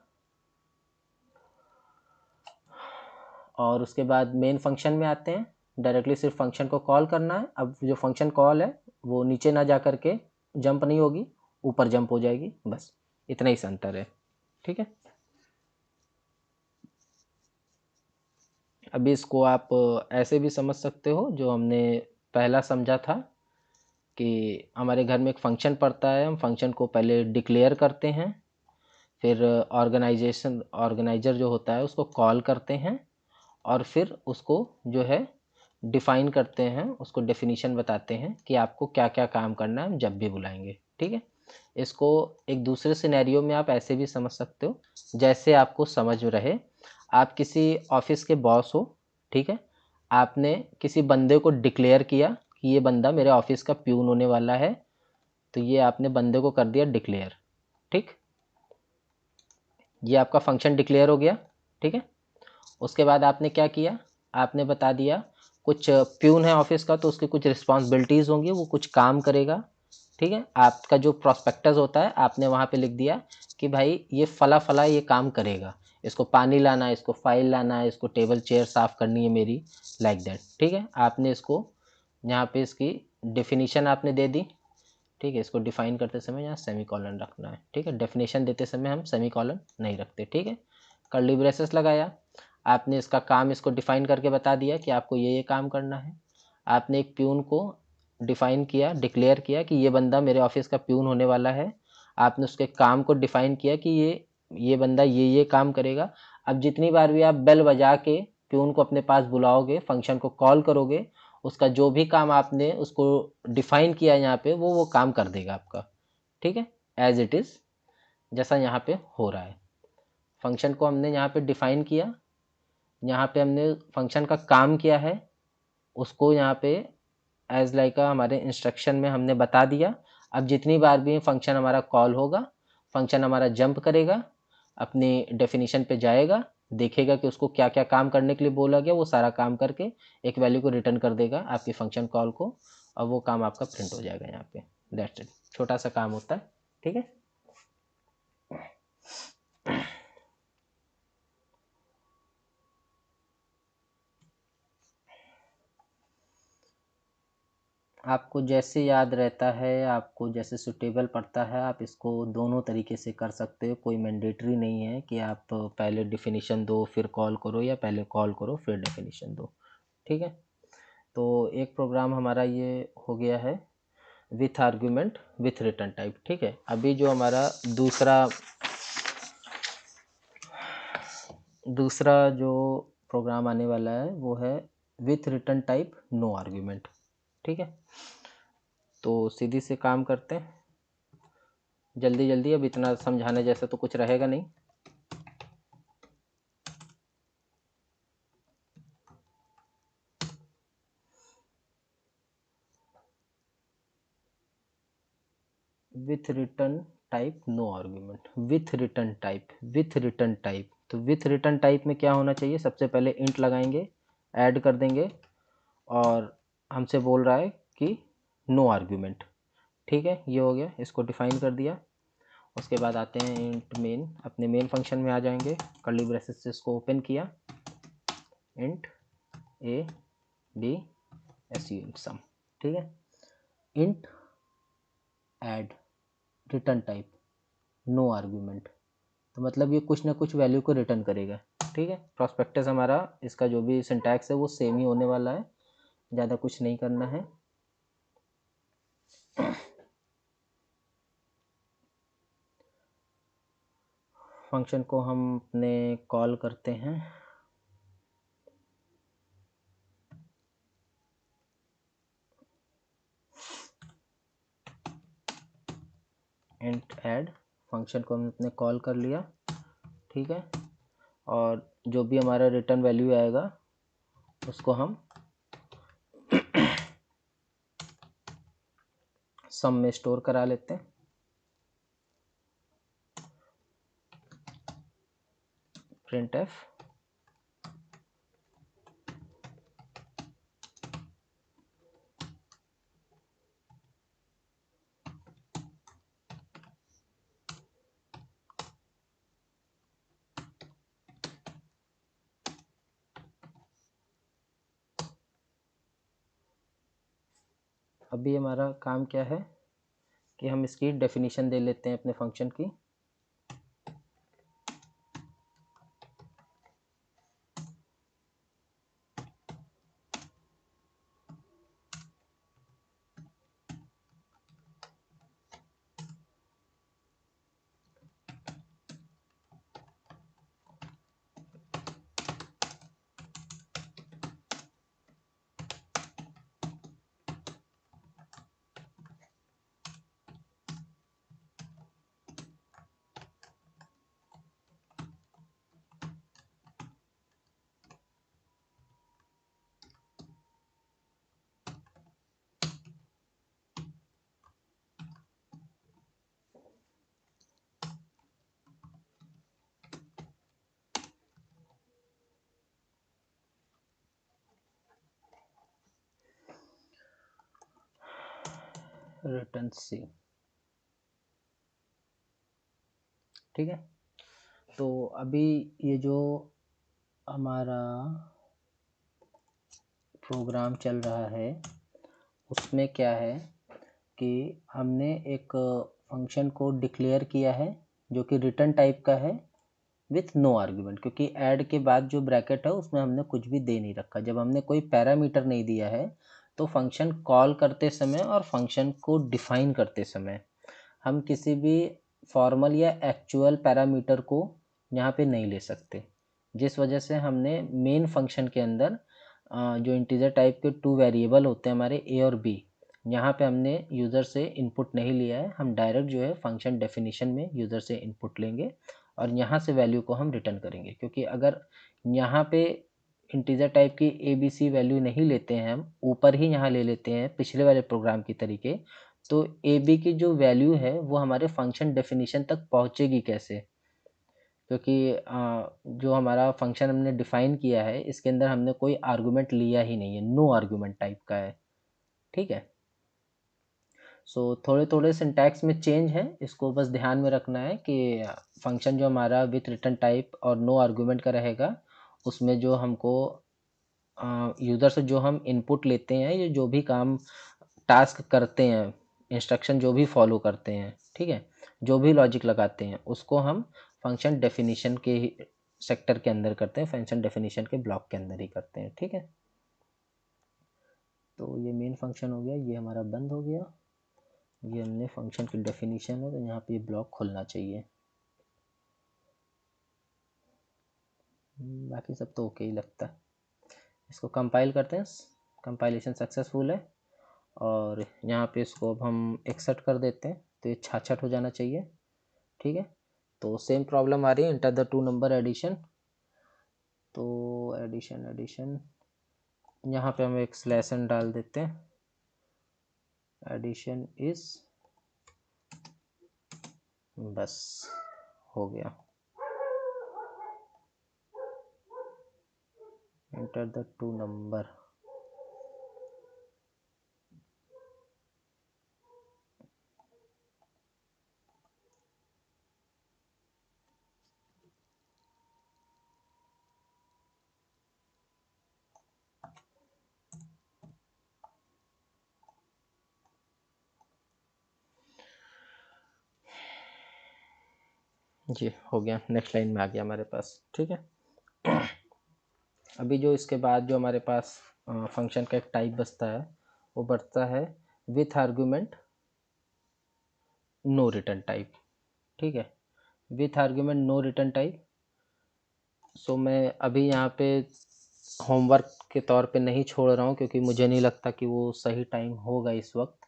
और उसके बाद मेन फंक्शन में आते हैं। डायरेक्टली सिर्फ फंक्शन को कॉल करना है। अब जो फंक्शन कॉल है वो नीचे ना जा करके जंप नहीं होगी, ऊपर जंप हो जाएगी, बस इतना ही अंतर है, ठीक है। अभी इसको आप ऐसे भी समझ सकते हो, जो हमने पहला समझा था कि हमारे घर में एक फंक्शन पड़ता है, हम फंक्शन को पहले डिक्लेयर करते हैं, फिर ऑर्गेनाइजर जो होता है उसको कॉल करते हैं, और फिर उसको जो है डिफ़ाइन करते हैं, उसको डेफिनीशन बताते हैं कि आपको क्या क्या काम करना है, हम जब भी बुलाएंगे, ठीक है। इसको एक दूसरे सिनेरियो में आप ऐसे भी समझ सकते हो, जैसे आपको समझ रहे। आप किसी ऑफिस के बॉस हो, ठीक है, आपने किसी बंदे को डिक्लेयर किया कि ये बंदा मेरे ऑफिस का प्यून होने वाला है, तो ये आपने बंदे को कर दिया डिक्लेयर, ठीक। ये आपका फंक्शन डिक्लेयर हो गया, ठीक है। उसके बाद आपने क्या किया, आपने बता दिया कुछ प्यून है ऑफिस का तो उसकी कुछ रिस्पॉन्सिबिलिटीज़ होंगी, वो कुछ काम करेगा, ठीक है, आपका जो प्रोस्पेक्टस होता है आपने वहाँ पे लिख दिया कि भाई ये फला फला ये काम करेगा, इसको पानी लाना है, इसको फाइल लाना है, इसको टेबल चेयर साफ़ करनी है मेरी, लाइक दैट। ठीक है, आपने इसको यहाँ पे इसकी डेफिनेशन आपने दे दी। ठीक है, इसको डिफाइन करते समय यहाँ सेमी कॉलन रखना है। ठीक है, डेफिनेशन देते समय हम सेमी कॉलन नहीं रखते। ठीक है, कर्ली ब्रेसेस लगाया, आपने इसका काम इसको डिफाइन करके बता दिया कि आपको ये काम करना है। आपने एक प्यून को डिफाइन किया, डिक्लेयर किया कि ये बंदा मेरे ऑफिस का प्यून होने वाला है। आपने उसके काम को डिफाइन किया कि ये बंदा ये काम करेगा। अब जितनी बार भी आप बेल बजा के प्यून को अपने पास बुलाओगे, फंक्शन को कॉल करोगे, उसका जो भी काम आपने उसको डिफाइन किया यहाँ पे वो काम कर देगा आपका। ठीक है, एज इट इज़ जैसा यहाँ पे हो रहा है। फंक्शन को हमने यहाँ पे डिफाइन किया, यहाँ पे हमने फंक्शन का काम किया है, उसको यहाँ पे एज लाइक हमारे इंस्ट्रक्शन में हमने बता दिया। अब जितनी बार भी फंक्शन हमारा कॉल होगा, फंक्शन हमारा जंप करेगा, अपनी डेफिनेशन पे जाएगा, देखेगा कि उसको क्या क्या काम करने के लिए बोला गया, वो सारा काम करके एक वैल्यू को रिटर्न कर देगा आपकी फंक्शन कॉल को, और वो काम आपका प्रिंट हो जाएगा यहाँ पे। दैट्स इट, छोटा सा काम होता है। ठीक है, आपको जैसे याद रहता है, आपको जैसे सुटेबल पड़ता है, आप इसको दोनों तरीके से कर सकते हो। कोई मैंडेटरी नहीं है कि आप पहले डेफिनेशन दो फिर कॉल करो, या पहले कॉल करो फिर डेफिनेशन दो। ठीक है, तो एक प्रोग्राम हमारा ये हो गया है with argument with return type. ठीक है, अभी जो हमारा दूसरा जो प्रोग्राम आने वाला है वो है with return type no argument. ठीक है, तो सीधी से काम करते हैं जल्दी जल्दी, अब इतना समझाने जैसा तो कुछ रहेगा नहीं। With return type no argument, with return type, with return type. तो विथ रिटर्न टाइप में क्या होना चाहिए, सबसे पहले इंट लगाएंगे, ऐड कर देंगे, और हमसे बोल रहा है कि नो आर्ग्यूमेंट। ठीक है, ये हो गया, इसको डिफाइन कर दिया। उसके बाद आते हैं इंट मेन, अपने मेन फंक्शन में आ जाएंगे, कर्ली ब्रेसेस से इसको ओपन किया, int A D S U int sum. ठीक है, int add return type no argument, तो मतलब ये कुछ ना कुछ वैल्यू को रिटर्न करेगा। ठीक है, प्रोस्पेक्टस हमारा इसका जो भी सिंटैक्स है वो सेम ही होने वाला है, ज़्यादा कुछ नहीं करना है। फंक्शन को हम अपने कॉल करते हैं, इंट ऐड, फंक्शन को हमने अपने कॉल कर लिया। ठीक है, और जो भी हमारा रिटर्न वैल्यू आएगा उसको हम सम में स्टोर करा लेते हैं, प्रिंट एफ। अभी हमारा काम क्या है कि हम इसकी डेफिनेशन दे लेते हैं अपने फंक्शन की। रिटर्न सी, ठीक है। तो अभी ये जो हमारा प्रोग्राम चल रहा है उसमें क्या है कि हमने एक फंक्शन को डिक्लेयर किया है जो कि रिटर्न टाइप का है विथ नो आर्ग्यूमेंट, क्योंकि ऐड के बाद जो ब्रैकेट है उसमें हमने कुछ भी दे नहीं रखा। जब हमने कोई पैरामीटर नहीं दिया है तो फंक्शन कॉल करते समय और फंक्शन को डिफाइन करते समय हम किसी भी फॉर्मल या एक्चुअल पैरामीटर को यहाँ पे नहीं ले सकते, जिस वजह से हमने मेन फंक्शन के अंदर जो इंटीजर टाइप के 2 वेरिएबल होते हैं हमारे ए और बी, यहाँ पे हमने यूज़र से इनपुट नहीं लिया है। हम डायरेक्ट जो है फंक्शन डेफिनेशन में यूज़र से इनपुट लेंगे और यहाँ से वैल्यू को हम रिटर्न करेंगे, क्योंकि अगर यहाँ पे इंटीजर टाइप की ए बी सी वैल्यू नहीं लेते हैं, हम ऊपर ही यहाँ ले लेते हैं पिछले वाले प्रोग्राम की तरीके, तो ए बी की जो वैल्यू है वो हमारे फंक्शन डेफिनेशन तक पहुँचेगी कैसे? क्योंकि जो हमारा फंक्शन हमने डिफाइन किया है इसके अंदर हमने कोई आर्गुमेंट लिया ही नहीं है, नो आर्गुमेंट टाइप का है, ठीक है। सो थोड़े थोड़े सिंटैक्स में चेंज है, इसको बस ध्यान में रखना है कि फंक्शन जो हमारा विथ रिटर्न टाइप और नो आर्गुमेंट का रहेगा उसमें जो हमको यूज़र से जो हम इनपुट लेते हैं, ये जो भी काम टास्क करते हैं, इंस्ट्रक्शन जो भी फॉलो करते हैं, ठीक है, जो भी लॉजिक लगाते हैं उसको हम फंक्शन डेफिनेशन के सेक्टर के अंदर करते हैं, फंक्शन डेफिनेशन के ब्लॉक के अंदर ही करते हैं, ठीक है। तो ये मेन फंक्शन हो गया, ये हमारा बंद हो गया, ये हमने फंक्शन की डेफिनेशन है तो यहाँ पे ये ब्लॉक खुलना चाहिए। बाकी सब तो ओके ही लगता है। इसको कंपाइल करते हैं, कंपाइलेशन सक्सेसफुल है और यहाँ पे इसको अब हम एक्सेप्ट कर देते हैं तो ये 66 हो जाना चाहिए, ठीक है। तो सेम प्रॉब्लम आ रही है, इंटर द 2 नंबर एडिशन, तो एडिशन एडिशन यहाँ पे हम एक स्लैश एन डाल देते हैं, एडिशन इज, बस हो गया, इंटर द 2 नंबर। जी हो गया, नेक्स्ट लाइन में आ गया हमारे पास, ठीक है। अभी जो इसके बाद जो हमारे पास फंक्शन का एक टाइप बचता है वो बढ़ता है with argument no return type, ठीक है, with argument no return type. So मैं अभी यहाँ पे होमवर्क के तौर पे नहीं छोड़ रहा हूँ क्योंकि मुझे नहीं लगता कि वो सही टाइम होगा इस वक्त,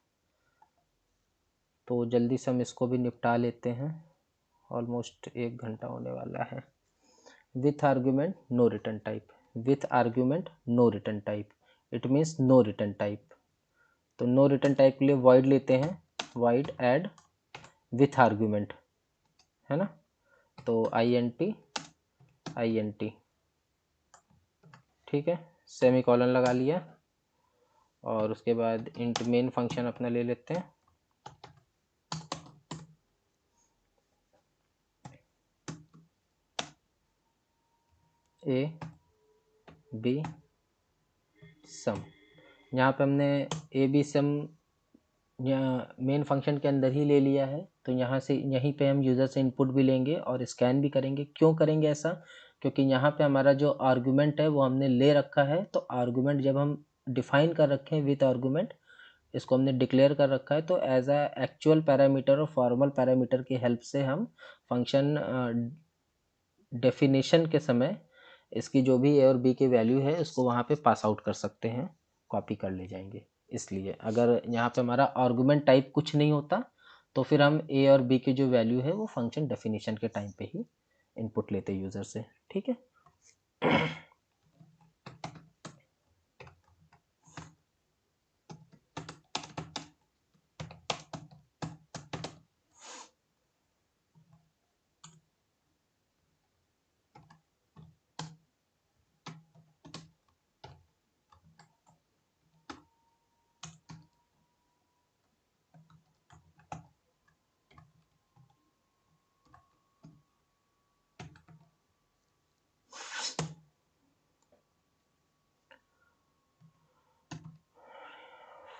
तो जल्दी से हम इसको भी निपटा लेते हैं, ऑलमोस्ट 1 घंटा होने वाला है। With argument no return type, with argument no return type, it means no return type. तो नो रिटर्न टाइप के लिए वॉइड लेते हैं, वॉइड ऐड विथ आर्गुमेंट, है ना, तो आई एन टी, ठीक है, सेमी कॉलन लगा लिया और उसके बाद इंट मेन फंक्शन अपना ले लेते हैं, ए बी सम। यहाँ पे हमने ए बी सम यहाँ मेन फंक्शन के अंदर ही ले लिया है, तो यहाँ से यहीं पे हम यूज़र से इनपुट भी लेंगे और स्कैन भी करेंगे। क्यों करेंगे ऐसा? क्योंकि यहाँ पे हमारा जो आर्गुमेंट है वो हमने ले रखा है, तो आर्गुमेंट जब हम डिफाइन कर रखे हैं विद आर्गुमेंट, इसको हमने डिक्लेयर कर रखा है, तो एज अ एक्चुअल पैरामीटर और फॉर्मल पैरामीटर की हेल्प से हम फंक्शन डेफिनेशन के समय इसकी जो भी ए और बी की वैल्यू है उसको वहाँ पे पास आउट कर सकते हैं, कॉपी कर ले जाएंगे। इसलिए अगर यहाँ पे हमारा आर्गुमेंट टाइप कुछ नहीं होता तो फिर हम ए और बी की जो वैल्यू है वो फंक्शन डेफिनेशन के टाइम पे ही इनपुट लेते यूज़र से, ठीक है।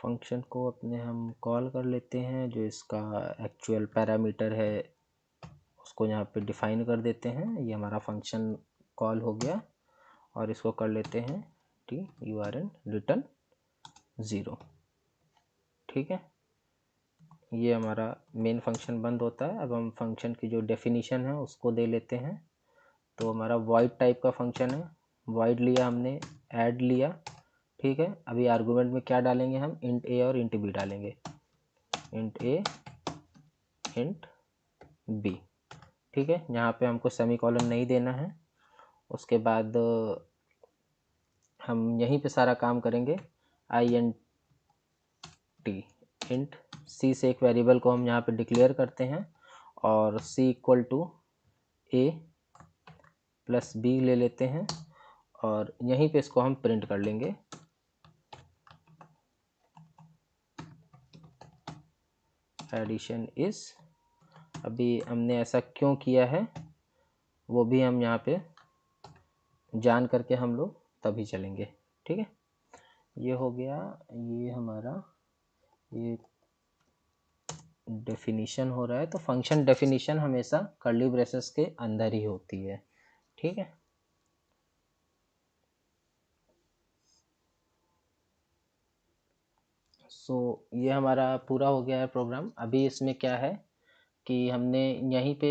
फंक्शन को अपने हम कॉल कर लेते हैं, जो इसका एक्चुअल पैरामीटर है उसको यहाँ पे डिफाइन कर देते हैं। ये हमारा फंक्शन कॉल हो गया और इसको कर लेते हैं TURN रिटर्न 0। ठीक है, ये हमारा मेन फंक्शन बंद होता है। अब हम फंक्शन की जो डेफिनीशन है उसको दे लेते हैं। तो हमारा वॉइड टाइप का फंक्शन है, वॉइड लिया हमने, ऐड लिया। ठीक है, अभी आर्गुमेंट में क्या डालेंगे हम, इंट a और इंट b डालेंगे, इंट a इंट b। ठीक है, यहाँ पे हमको सेमीकोलन नहीं देना है। उसके बाद हम यहीं पे सारा काम करेंगे। int इंट c से एक वेरिएबल को हम यहाँ पे डिक्लेयर करते हैं और c equal to a plus b ले लेते हैं और यहीं पे इसको हम प्रिंट कर लेंगे। एडिशन इज, अभी हमने ऐसा क्यों किया है वो भी हम यहाँ पे जान करके हम लोग तभी चलेंगे। ठीक है, ये हो गया, ये हमारा ये डेफिनीशन हो रहा है। तो फंक्शन डेफिनीशन हमेशा कर्ली ब्रेसेस के अंदर ही होती है। ठीक है, ये हमारा पूरा हो गया है प्रोग्राम। अभी इसमें क्या है कि हमने यहीं पे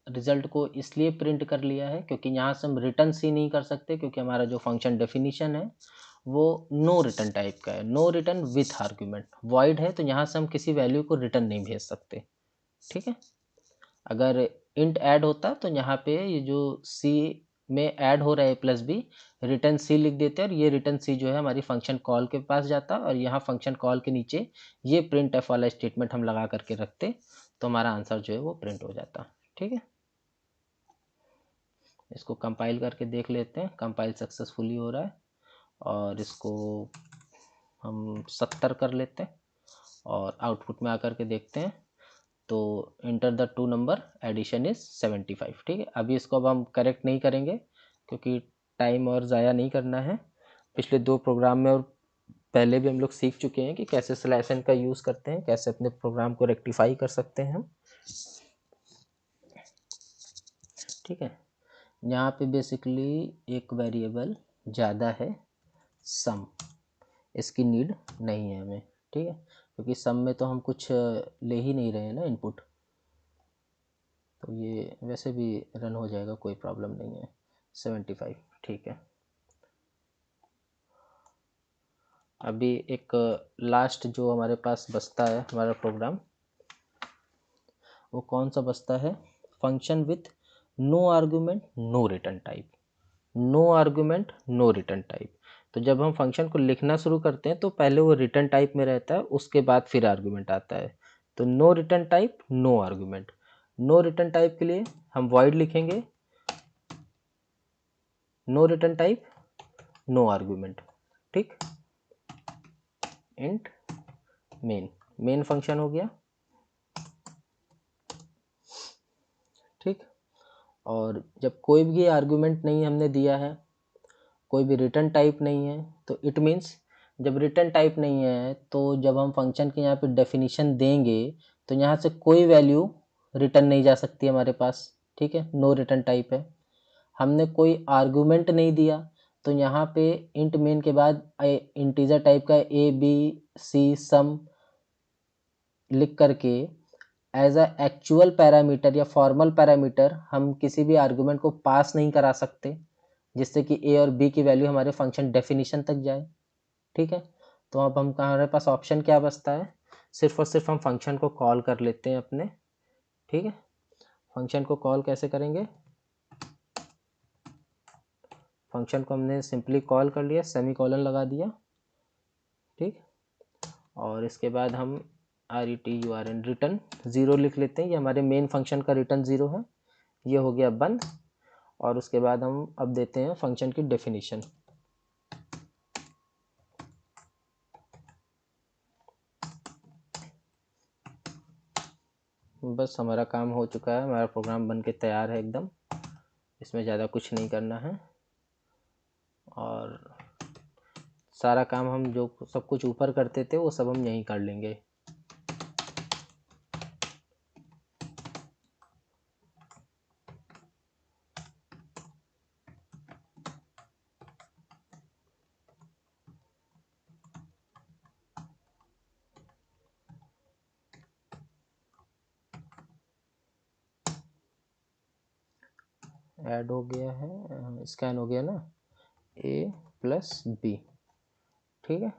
रिजल्ट को इसलिए प्रिंट कर लिया है क्योंकि यहाँ से हम रिटर्न सी नहीं कर सकते, क्योंकि हमारा जो फंक्शन डेफिनीशन है वो नो रिटर्न टाइप का है, no return with argument. Void है तो यहाँ से हम किसी वैल्यू को रिटर्न नहीं भेज सकते। ठीक है, अगर इंट ऐड होता तो यहाँ पे ये जो सी में ऐड हो रहा है प्लस बी, रिटर्न सी लिख देते और ये रिटर्न सी जो है हमारी फंक्शन कॉल के पास जाता और यहाँ फंक्शन कॉल के नीचे ये प्रिंट एफ वाला स्टेटमेंट हम लगा करके रखते तो हमारा आंसर जो है वो प्रिंट हो जाता। ठीक है, इसको कंपाइल करके देख लेते हैं। कंपाइल सक्सेसफुली हो रहा है और इसको हम 70 कर लेते हैं और आउटपुट में आकर के देखते हैं। तो enter the two number, addition is 75। ठीक है, अभी इसको अब हम करेक्ट नहीं करेंगे क्योंकि टाइम और ज़ाया नहीं करना है। पिछले 2 प्रोग्राम में और पहले भी हम लोग सीख चुके हैं कि कैसे स्लैश एन का यूज़ करते हैं, कैसे अपने प्रोग्राम को रेक्टिफाई कर सकते हैं हम। ठीक है, यहाँ पे बेसिकली एक वेरिएबल ज़्यादा है सम, इसकी नीड नहीं है हमें। ठीक है, क्योंकि सम में तो हम कुछ ले ही नहीं रहे हैं ना इनपुट, तो ये वैसे भी रन हो जाएगा, कोई प्रॉब्लम नहीं है। 75। ठीक है, अभी एक लास्ट जो हमारे पास बचता है हमारा प्रोग्राम, वो कौन सा बचता है, function with no argument no return type. No argument no return type, तो जब हम फंक्शन को लिखना शुरू करते हैं तो पहले वो रिटर्न टाइप में रहता है, उसके बाद फिर आर्गुमेंट आता है। तो no return type no argument. No return type के लिए हम वॉइड लिखेंगे, no return type no argument. ठीक, इंट मेन, मेन फंक्शन हो गया। ठीक, और जब कोई भी आर्गुमेंट नहीं हमने दिया है, कोई भी रिटर्न टाइप नहीं है, तो इट मीन्स जब रिटर्न टाइप नहीं है तो जब हम फंक्शन के यहाँ पे डेफिनेशन देंगे तो यहाँ से कोई वैल्यू रिटर्न नहीं जा सकती हमारे पास। ठीक है, नो रिटर्न टाइप है। हमने कोई आर्गुमेंट नहीं दिया तो यहाँ पे इंट मेन के बाद इंटीजर टाइप का ए बी सी सम लिख करके एज अ एक्चुअल पैरामीटर या फॉर्मल पैरामीटर हम किसी भी आर्गुमेंट को पास नहीं करा सकते जिससे कि ए और बी की वैल्यू हमारे फंक्शन डेफिनेशन तक जाए। ठीक है, तो अब हम हमारे पास ऑप्शन क्या बचता है, सिर्फ और सिर्फ हम फंक्शन को कॉल कर लेते हैं अपने। ठीक है, फंक्शन को कॉल कैसे करेंगे, फंक्शन को हमने सिंपली कॉल कर लिया, सेमीकोलन लगा दिया। ठीक, और इसके बाद हम RETURN रिटर्न 0 लिख लेते हैं, ये हमारे मेन फंक्शन का रिटर्न 0 है। ये हो गया बंद, और उसके बाद हम अब देते हैं फंक्शन की डेफिनेशन। बस हमारा काम हो चुका है, हमारा प्रोग्राम बन के तैयार है एकदम, इसमें ज़्यादा कुछ नहीं करना है। और सारा काम हम जो सब कुछ ऊपर करते थे वो सब हम यहीं कर लेंगे। ऐड हो गया है, स्कैन हो गया ना, ए प्लस बी, ठीक है।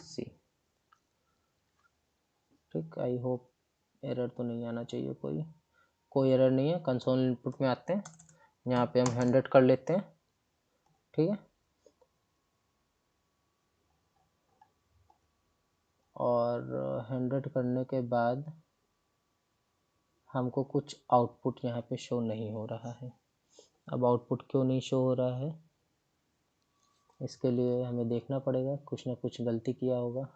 सी, ठीक, आई होप एरर तो नहीं आना चाहिए, कोई एरर नहीं है। कंसोल इनपुट में आते हैं, यहाँ पे हम 100 कर लेते हैं, ठीक है। और 100 करने के बाद हमको कुछ आउटपुट यहाँ पे शो नहीं हो रहा है। अब आउटपुट क्यों नहीं शो हो रहा है, इसके लिए हमें देखना पड़ेगा, कुछ ना कुछ गलती किया होगा।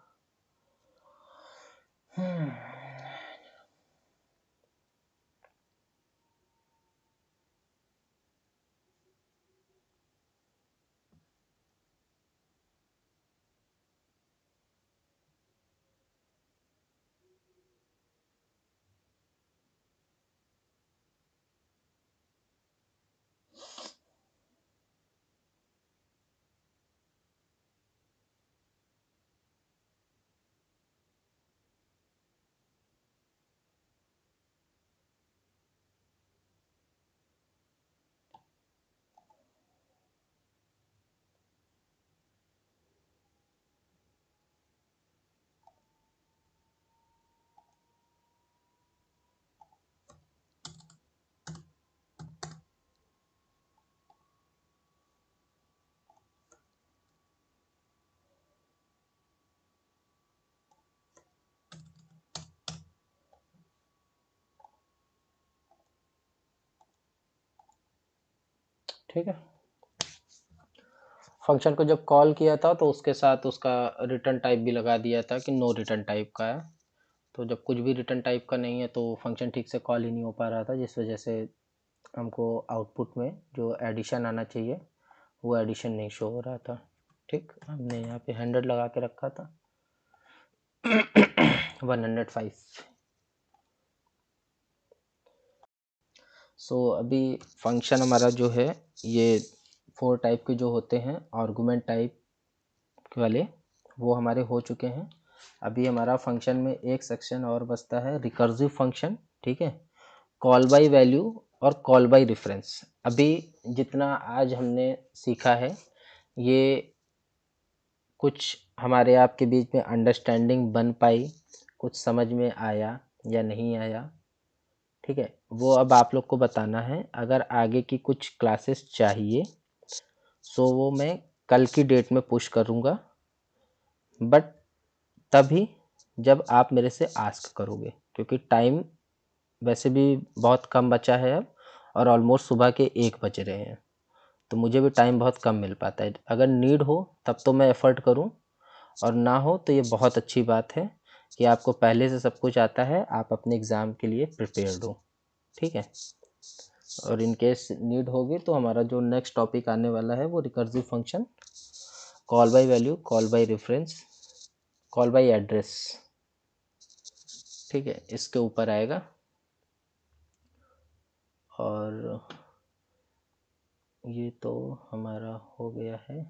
ठीक है, फंक्शन को जब कॉल किया था तो उसके साथ उसका रिटर्न टाइप भी लगा दिया था कि नो रिटर्न टाइप का है। तो जब कुछ भी रिटर्न टाइप का नहीं है तो फंक्शन ठीक से कॉल ही नहीं हो पा रहा था, जिस वजह से हमको आउटपुट में जो एडिशन आना चाहिए वो एडिशन नहीं शो हो रहा था। ठीक, हमने यहाँ पे 100 लगा के रखा था 105। सो अभी फंक्शन हमारा जो है ये 4 टाइप के जो होते हैं आर्गुमेंट टाइप वाले, वो हमारे हो चुके हैं। अभी हमारा फंक्शन में एक सेक्शन और बचता है, रिकर्सिव फंक्शन, ठीक है, कॉल बाय वैल्यू और कॉल बाय रेफरेंस। अभी जितना आज हमने सीखा है ये कुछ हमारे आपके बीच में अंडरस्टैंडिंग बन पाई, कुछ समझ में आया या नहीं आया, ठीक है, वो अब आप लोग को बताना है। अगर आगे की कुछ क्लासेस चाहिए सो वो मैं कल की डेट में पुश करूँगा, बट तभी जब आप मेरे से आस्क करोगे, क्योंकि टाइम वैसे भी बहुत कम बचा है अब, और ऑलमोस्ट सुबह के 1 बज रहे हैं, तो मुझे भी टाइम बहुत कम मिल पाता है। अगर नीड हो तब तो मैं एफ़र्ट करूं, और ना हो तो ये बहुत अच्छी बात है कि आपको पहले से सब कुछ आता है, आप अपने एग्ज़ाम के लिए प्रिपेयर्ड हो, ठीक है। और इन केस नीड होगी तो हमारा जो नेक्स्ट टॉपिक आने वाला है वो recursive function, call by value, call by reference, call by address, ठीक है, इसके ऊपर आएगा। और ये तो हमारा हो गया है।